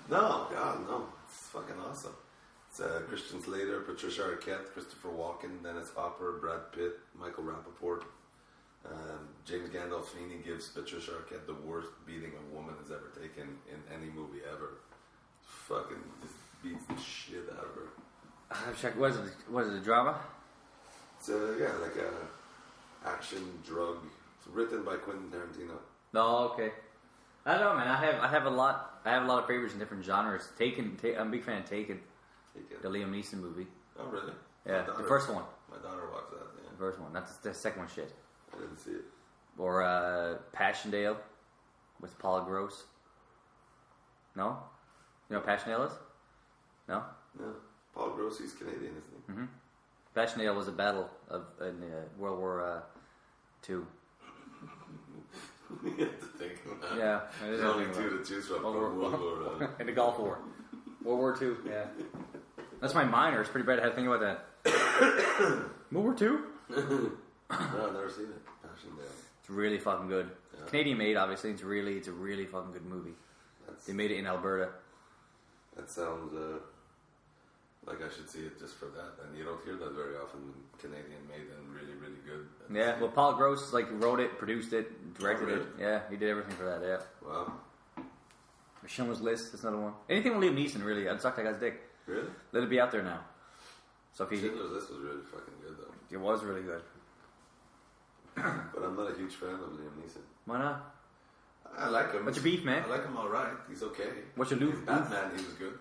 No, God, no. It's fucking awesome. It's Christian Slater, Patricia Arquette, Christopher Walken, Dennis Hopper, Brad Pitt, Michael Rappaport. James Gandolfini gives Patricia Arquette the worst beating a woman has ever taken in any movie ever. Fucking just beats the shit out of her. Check. Was it a drama? It's like a action drug. It's written by Quentin Tarantino. Oh, okay. I don't know, man. I have a lot of favorites in different genres. Taken. I'm a big fan of Taken. The Liam Neeson movie. Oh, really? Yeah, the first one. My daughter watched that. Yeah. The first one. That's the second one. Shit. I didn't see it. Or Passchendaele with Paul Gross. No? You know what Passchendaele is? No? No. Paul Gross, he's Canadian, isn't he? Mm-hmm. Passchendaele was a battle in World War II. You have to think about it. Yeah. There's only two to choose from. World War in the Gulf War. World War II, yeah. That's my minor. It's pretty bad. I had to think about that. World War II? No, I've never seen it. Passchendaele. It's really fucking good. Yeah. Canadian made, obviously. It's a really fucking good movie. They made it in Alberta. That sounds like I should see it just for that. And you don't hear that very often. Canadian made and really, really good. Yeah, well, Paul Gross wrote it, produced it, directed it. Yeah, he did everything for that. Yeah. Wow. Schindler's List is another one. Anything with Liam Neeson, really. I'd suck that guy's dick. Really? Let it be out there now. So if Schindler's List was really fucking good, though. It was really good. But I'm not a huge fan of Liam Neeson. Why not? I like him. What's your beef, man? I like him all right. He's okay. What's your beef? Batman, he was good.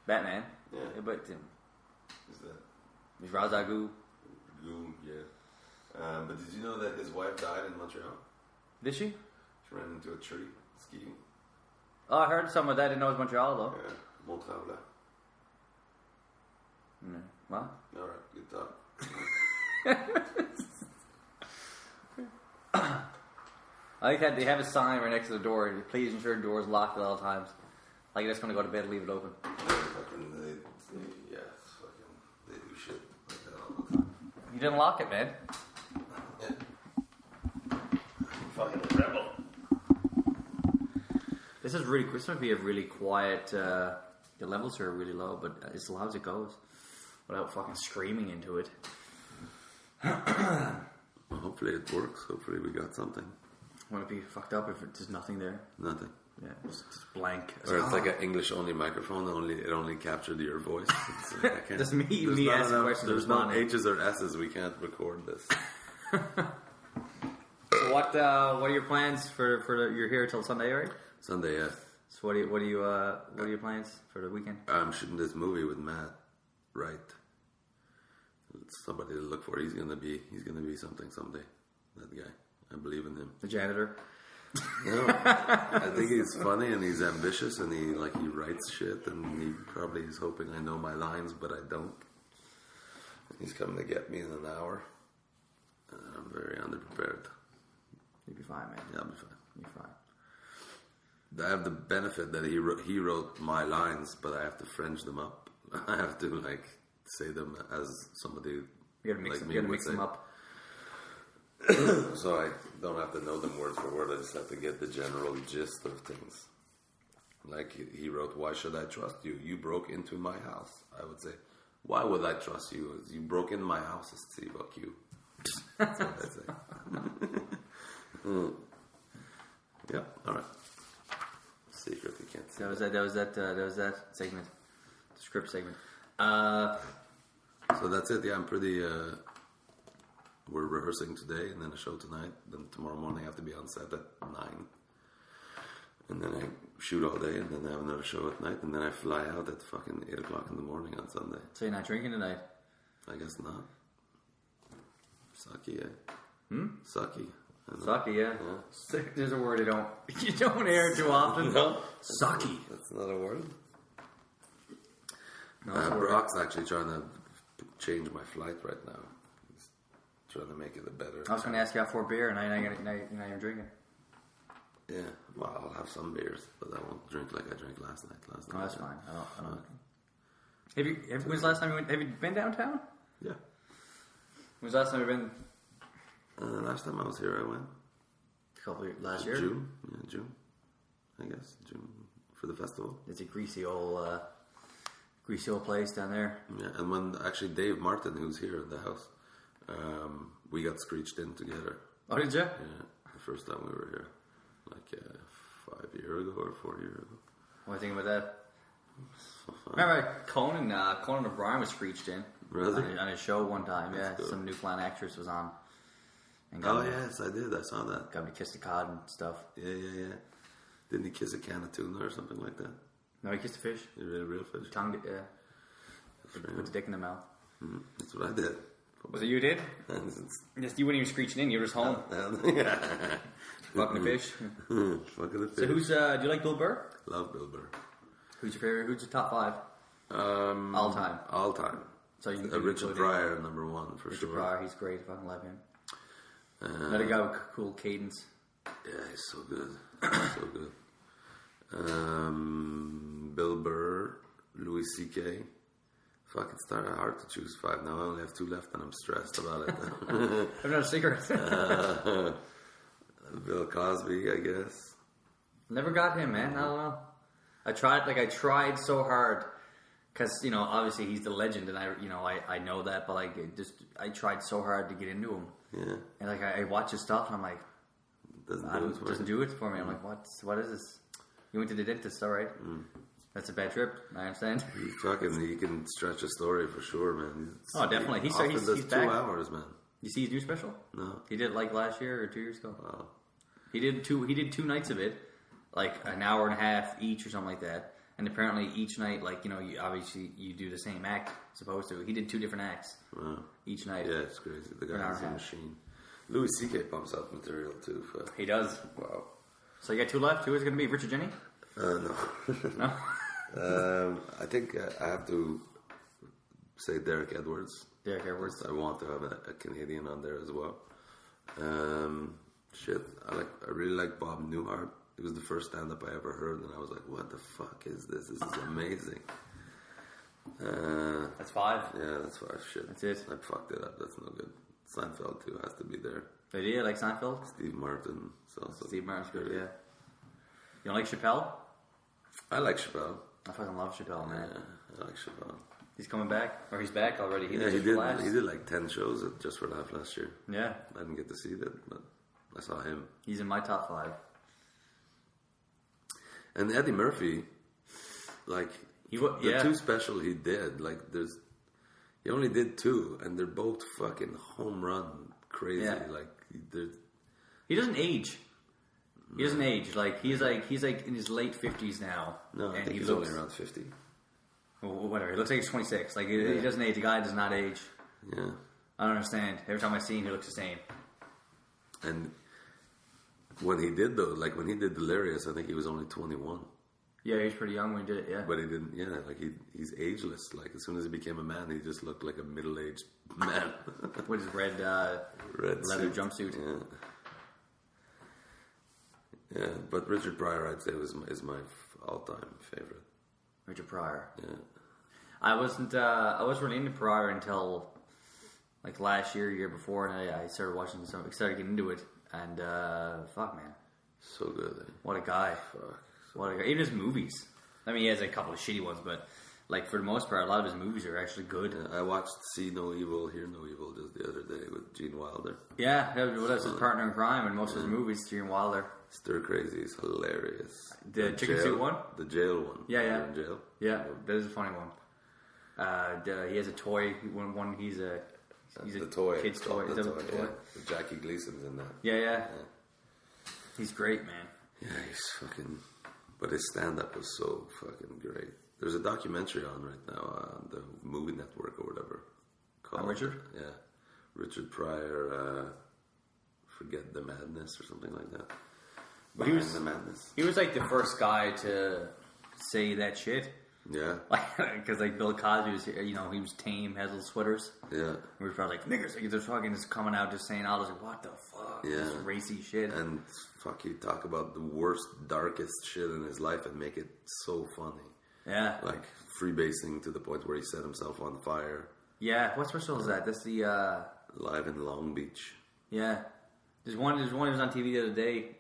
Batman? Yeah. But Who's that? he's Ra's al Ghul. Goon, yeah. But did you know that his wife died in Montreal? Did she? She ran into a tree skiing. Oh, I heard some of that. I didn't know it was Montreal, though. Yeah, Mont Tremblant. What? Alright, good talk. I like that they have a sign right next to the door. Please ensure the door is locked at all times. Like you're just going to go to bed and leave it open. They do shit like that all the time. You didn't lock it, man. Yeah. Fucking rebel. This might be a really quiet. The levels are really low, but as loud as it goes, without fucking screaming into it. Well, hopefully it works. Hopefully we got something. Would it be fucked up if there's nothing there? Nothing. Yeah, just blank. Or it's like an English only microphone. It only captured your voice. Just me asking questions. There's no H's or S's. We can't record this. So what are your plans for you're here till Sunday, right? Sunday, yeah. So what are your plans for the weekend? I'm shooting this movie with Matt Wright. It's somebody to look for. He's gonna be something someday. That guy. I believe in him. The janitor. No, I think he's funny and he's ambitious and he writes shit and he probably is hoping I know my lines, but I don't. He's coming to get me in an hour. I'm very underprepared. You'll be fine, man. Yeah, I'll be fine. You're fine. I have the benefit that he wrote my lines, but I have to French them up. I have to say them as somebody. You gotta mix them. You gotta mix them up. So I don't have to know them word for word. I just have to get the general gist of things. Like he wrote, "Why should I trust you? You broke into my house." I would say, "Why would I trust you? You broke into my house. See, fuck you." That's what I'd say. Yeah. All right. Secret you can't see. That was that segment, the script segment. So that's it. Yeah, I'm pretty. We're rehearsing today, and then a show tonight. Then tomorrow morning I have to be on set at 9, and then I shoot all day, and then I have another show at night, and then I fly out at fucking 8 o'clock in the morning on Sunday. So you're not drinking tonight? I guess not. Sucky, eh? Sucky. Sucky, yeah. There's a word you don't hear too often. No. Sucky. That's not a word. Brock's actually trying to change my flight right now. He's trying to make it a better. I was going to ask you out for a beer, and now you're not even drinking. Yeah, well, I'll have some beers, but I won't drink like I drank last night. Oh, that's fine. I don't. When's the last time have you been downtown? Yeah. When's the last time you've been? Last time I was here, I went. Last year? June. Yeah, June. I guess June for the festival. It's a greasy old place down there. Yeah, and when actually Dave Martin, who's here in the house, we got screeched in together. Oh, did you? Yeah, the first time we were here, like 5 years ago or 4 years ago. What do you think about that? Remember Conan O'Brien was screeched in on his show one time. That's good. Some Newfoundland actress was on. And yes, I did. I saw that. Got me kissed a cod and stuff. Yeah. Didn't he kiss a can of tuna or something like that? No, he kissed a fish. A real fish? Tongued it, yeah. Put the dick in the mouth. That's what I did. Was it you did? Yes, you weren't even screeching in. You were just home. Yeah. Fucking the fish. Fucking the fish. So do you like Bill Burr? Love Bill Burr. Who's your favorite? Who's your top 5? All time. All time. So you Richard Pryor, number 1 for Richard sure. Richard Pryor, he's great. I fucking love him. Another guy with cool cadence. Yeah, he's so good. So good. Bill Burr, Louis C.K. Fuck, it's hard to choose 5 now. I only have 2 left and I'm stressed about it. I'm not a secret. Bill Cosby, I guess. Never got him, man. I don't know. I tried so hard. Because, obviously he's the legend and I know that, but I tried so hard to get into him. Yeah. And I watch his stuff and I'm like, doesn't do it for me. I'm like, what is this? You went to the dentist, all right? That's a bad trip. I understand. He can stretch a story for sure, man. Definitely. He's back. 2 hours, man. You see his new special? No. He did it last year or 2 years ago. Wow. He did 2 nights of it, like an hour and a half each or something like that. And apparently each night, you do the same act, supposed to. He did 2 different acts each night. Yeah, it's crazy. The guy's a machine. Louis C.K. pumps out material too. He does. Wow. So you got 2 left. Who is it going to be? Richard Jenny? No. No? I think I have to say Derek Edwards. Derek Edwards. I want to have a Canadian on there as well. I really like Bob Newhart. It was the first stand-up I ever heard, and I was like, what the fuck is this? This is amazing. That's 5. Yeah, that's 5. Shit. That's it. I fucked it up. That's no good. Seinfeld, too, has to be there. Oh, yeah, like Seinfeld? Steve Martin. Steve Martin's good, yeah. You don't like Chappelle? I like Chappelle. I fucking love Chappelle, man. Yeah, I like Chappelle. He's coming back? Or he's back already? He did like 10 shows at Just for Laugh last year. Yeah. I didn't get to see that, but I saw him. He's in my top 5. And Eddie Murphy, the 2 special he did, he only did 2, and they're both fucking home run crazy. Yeah. He doesn't age. He doesn't age. He's in his late 50s now. No, I think he's only around 50. Well, whatever. He looks like he's 26. He doesn't age. The guy does not age. Yeah. I don't understand. Every time I see him, he looks the same. And when he did Delirious, I think he was only 21. Yeah, he was pretty young when he did it, yeah. But he didn't, he's ageless. As soon as he became a man, he just looked like a middle-aged man. With his red leather jumpsuit. Yeah. Yeah, but Richard Pryor, I'd say, is my all-time favorite. Richard Pryor. Yeah. I wasn't really into Pryor until last year before, and I started watching started getting into it, and fuck, man, so good. Eh? What a guy! Fuck, what a guy! Even his movies. I mean, he has a couple of shitty ones, but for the most part, a lot of his movies are actually good. Yeah, I watched See No Evil, Hear No Evil just the other day with Gene Wilder. Yeah, that was his partner in crime in most of his movies, Gene Wilder. Stir Crazy is hilarious. The chicken suit one? The jail one. Yeah. In jail? Yeah, that is a funny one. He has a toy. He's a toy. Kid's toy. The toy. Yeah. Jackie Gleason's in that. Yeah. He's great, man. Yeah, he's fucking... But his stand-up was so fucking great. There's a documentary on right now on the Movie Network or whatever. On Richard? Yeah. Richard Pryor, Forget the Madness or something like that. But he was the madness. He was the first guy to say that shit. Yeah. Because like Bill Cosby was, he was tame, has little sweaters. Yeah. We were probably like, niggers, like, they're fucking just coming out just saying, I was like, what the fuck? Yeah. This racy shit. And fuck, you talk about the worst, darkest shit in his life and make it so funny. Yeah. Like freebasing to the point where he set himself on fire. Yeah. What special is that? That's the, Live in Long Beach. Yeah. There's one who was on TV the other day.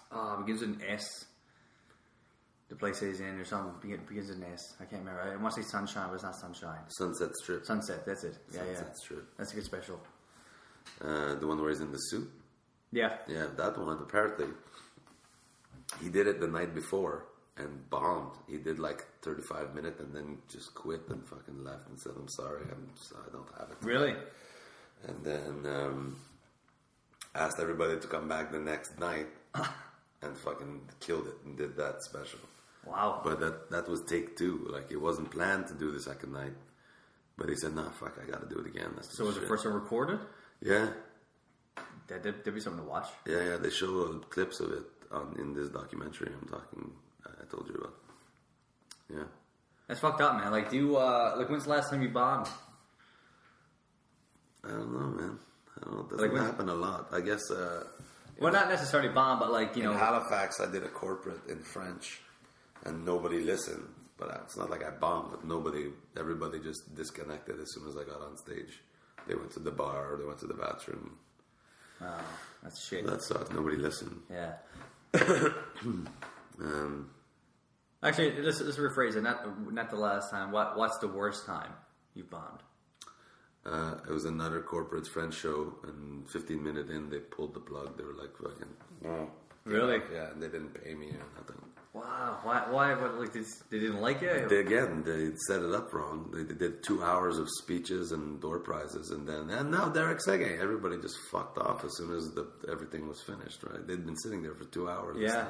It begins with an S. The place he's in or something begins with an S. I can't remember. I want to say Sunshine, but it's not Sunshine. Sunset Strip. Sunset, that's it. Yeah, Sunset Strip. That's a good special. The one where he's in the suit. Yeah. Yeah, that one. Apparently, he did it the night before and bombed. He did like 35 minutes and then just quit and fucking left and said, "I'm sorry, I don't have it." Really? And then asked everybody to come back the next night and fucking killed it and did that special. Wow. But that was take 2. Like, it wasn't planned to do the second night. But he said, "Nah, fuck, I gotta do it again." So was the first one recorded? Yeah. That'd be something to watch. Yeah, they show clips of it in this documentary I told you about. Yeah. That's fucked up, man. Like, when's the last time you bombed? I don't know, man. I don't know. It doesn't happen a lot. I guess... well, not necessarily bomb, but like, in Halifax, I did a corporate in French, and nobody listened. But it's not like I bombed, but everybody just disconnected as soon as I got on stage. They went to the bar, they went to the bathroom. Oh, that's shit. That sucked. Nobody listened. Yeah. Actually, let's rephrase it. Not the last time. What's the worst time you've bombed? It was another corporate French show, and 15 minutes in, they pulled the plug. They were like, fucking... Really? Yeah, and they didn't pay me or nothing. Wow. Why? What, like, they didn't like it? They set it up wrong. They did 2 hours of speeches and door prizes, and now Derek Seguin. Everybody just fucked off as soon as everything was finished, right? They'd been sitting there for 2 hours. Yeah.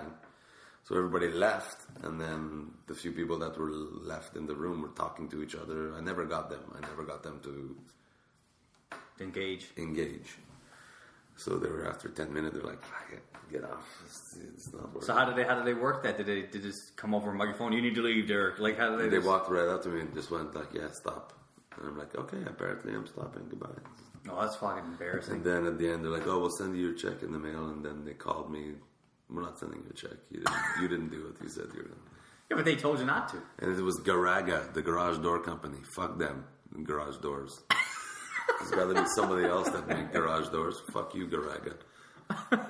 So everybody left, and then the few people that were left in the room were talking to each other. I never got them to... Engage. So they were, after 10 minutes, they're like, fuck it, get off. It's not working. So how did they work that? Did they just come over and microphone? You need to leave, Derek. Like, how did they walked right up to me and just went like, yeah, stop. And I'm like, okay, apparently I'm stopping. Goodbye. Oh, that's fucking embarrassing. And then at the end, they're like, oh, we'll send you your check in the mail. And then they called me. We're not sending you a check. You didn't do it. You said you were going to. Yeah, but they told you not to. And it was Garaga, the garage door company. Fuck them, garage doors. There's got to be somebody else that make garage doors. Fuck you, Garaga. Yeah.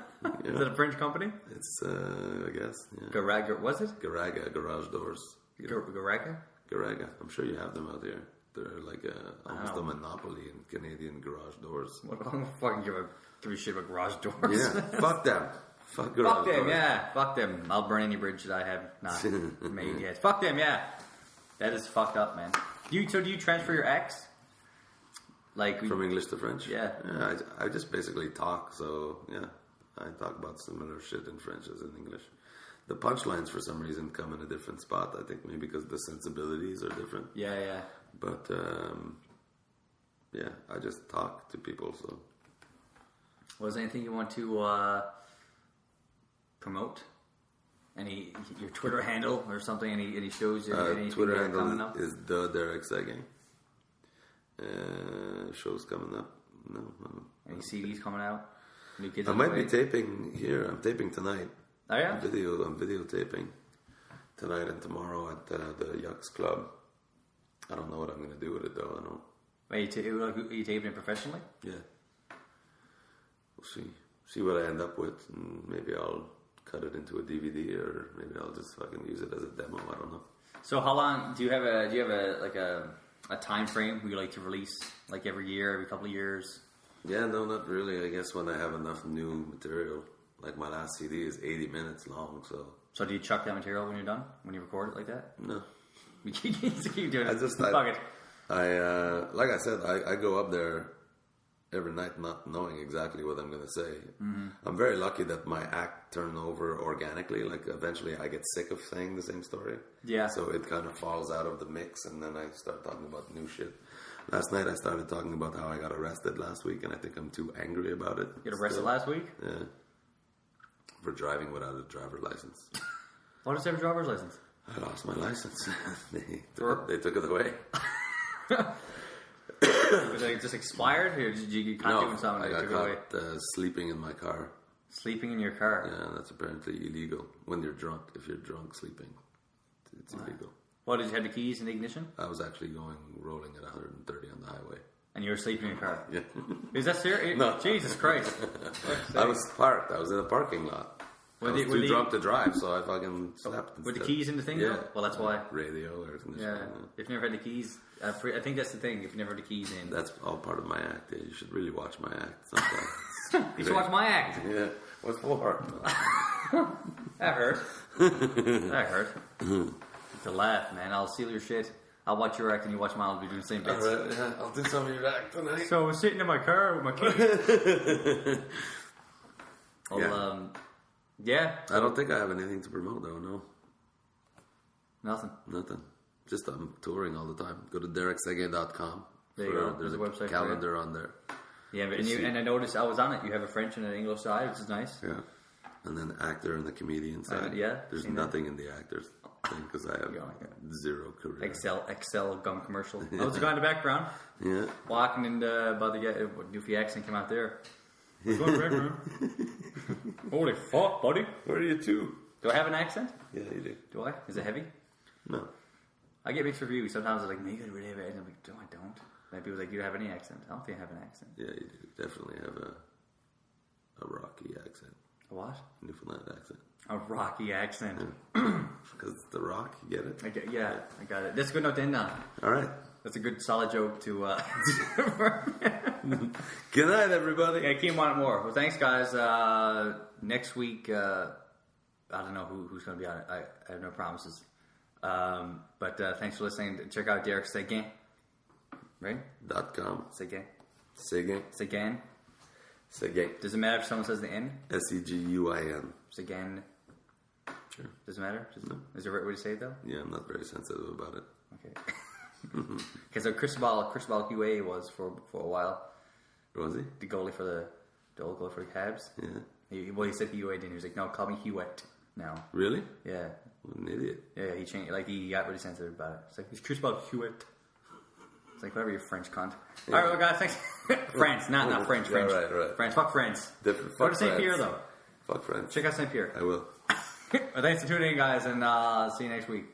Is it a French company? It's, I guess, yeah. Garaga, was it? Garaga, garage doors. Garaga? Garaga. I'm sure you have them out here. They're like almost a monopoly in Canadian garage doors. What, I'm gonna fucking give a shit about garage doors. Yeah, fuck them. Fuck garage Fuck them, doors. Yeah. Fuck them. I'll burn any bridge that I have not made yet. Fuck them, yeah. That is fucked up, man. Do you transfer your ex? Like from English to French? Yeah. I just basically talk, so yeah. I talk about similar shit in French as in English. The punchlines, for some reason, come in a different spot. I think maybe because the sensibilities are different. Yeah. But, yeah, I just talk to people, so. Was there anything you want to promote? Your Twitter handle or something? Any shows? Twitter handle is the Derek Seguin. Shows coming up? No. Any CDs coming out? New kids I might be taping here. I'm taping tonight. Oh yeah? I'm videotaping tonight and tomorrow at the Yucks Club. I don't know what I'm going to do with it though. I don't. Are you taping it professionally? Yeah. We'll see. See what I end up with, and maybe I'll cut it into a DVD, or maybe I'll just fucking use it as a demo. I don't know. So how long do you have a time frame we like to release, like every year, every couple of years? Yeah, no, not really. I guess when I have enough new material. Like my last CD is 80 minutes long, so. So do you chuck that material when you're done? When you record it like that? No. You keep doing it. Fuck it. Like I said, I go up there every night not knowing exactly what I'm going to say. Mm-hmm. I'm very lucky that my act turned over organically. Like eventually I get sick of saying the same story. Yeah. So it kind of falls out of the mix, and then I start talking about new shit. Last night I started talking about how I got arrested last week, and I think I'm too angry about it. You got arrested last week? Yeah. For driving without a driver's license. Why does he have a driver's license? I lost my license. They took it away. Was it just expired, or did you can't do something? I got caught sleeping in my car. Sleeping in your car? Yeah, that's apparently illegal when you're drunk. If you're drunk sleeping, it's illegal. What, did you have the keys in the ignition? I was actually rolling at 130 on the highway. And you were sleeping in your car? Yeah. Is that serious? No. Jesus Christ. I was parked. I was in a parking lot. I was too drunk to drive, so I fucking slept. Were the keys in the thing, yeah. though? Well, that's why. Radio, air conditioning. Yeah. If you never had the keys, I think that's the thing. If you never had the keys in. That's all part of my act. Yeah, you should really watch my act sometimes. You should watch my act. Yeah. What's for? That hurt. That hurt. It's a laugh, man. I'll steal your shit. I'll watch your act and you watch mine. We'll be doing the same bits. Alright, yeah. I'll do some of your act tonight. So I was sitting in my car with my keys. Well, yeah. I don't think I have anything to promote, though, no. Nothing. Just I'm touring all the time. Go to DerekSeguin.com. There you go. There's a website calendar on there. Yeah, and I noticed I was on it. You have a French and an English side, which is nice. Yeah. And then actor and the comedian side. Yeah. There's nothing in the actors thing because I have zero career. Excel gum commercial. I was the guy in the background. Yeah. Walking in by the goofy accent came out there. What's going on, man? Holy fuck, buddy. Where are you to? Do I have an accent? Yeah, you do. Do I? Is it heavy? No. I get mixed reviews. Sometimes they're like, "Man, you got a really heavy accent." I'm like, "No, I don't." And people are like, "Do you have any accent?" I don't think I have an accent. Yeah, you do. Definitely have a Rocky accent. A what? Newfoundland accent. A Rocky accent. Because it's The Rock, you get it? I got it. That's a good note to end on. All right. That's a good solid joke to Good night, everybody. Yeah, keep wanting more. Well, thanks, guys. Next week, I don't know who's going to be on it. I have no promises. But thanks for listening. Check out Derek Seguin. Right? .com. Seguin. Seguin. Seguin. Seguin. Does it matter if someone says the N? Seguin. Seguin. Sure. Does it matter? No. Is there a right way to say it, though? Yeah, I'm not very sensitive about it. Okay. Because Cristobal QA was for a while. Was he? The goalie for the old goalie for the Cabs. Yeah. He said Huey, didn't he? He was like, no, call me Hewitt now. Really? Yeah. What an idiot. Yeah, he changed. Like, he got really sensitive about it. It's like, he's Cristobal Hewitt. It's like, whatever, you French cunt. Yeah. All right, well, guys, thanks. France, not French. French. Right. France. Fuck France. Different. Go to St. Pierre, though. Fuck France. Check out St. Pierre. I will. Well, thanks for tuning in, guys, and see you next week.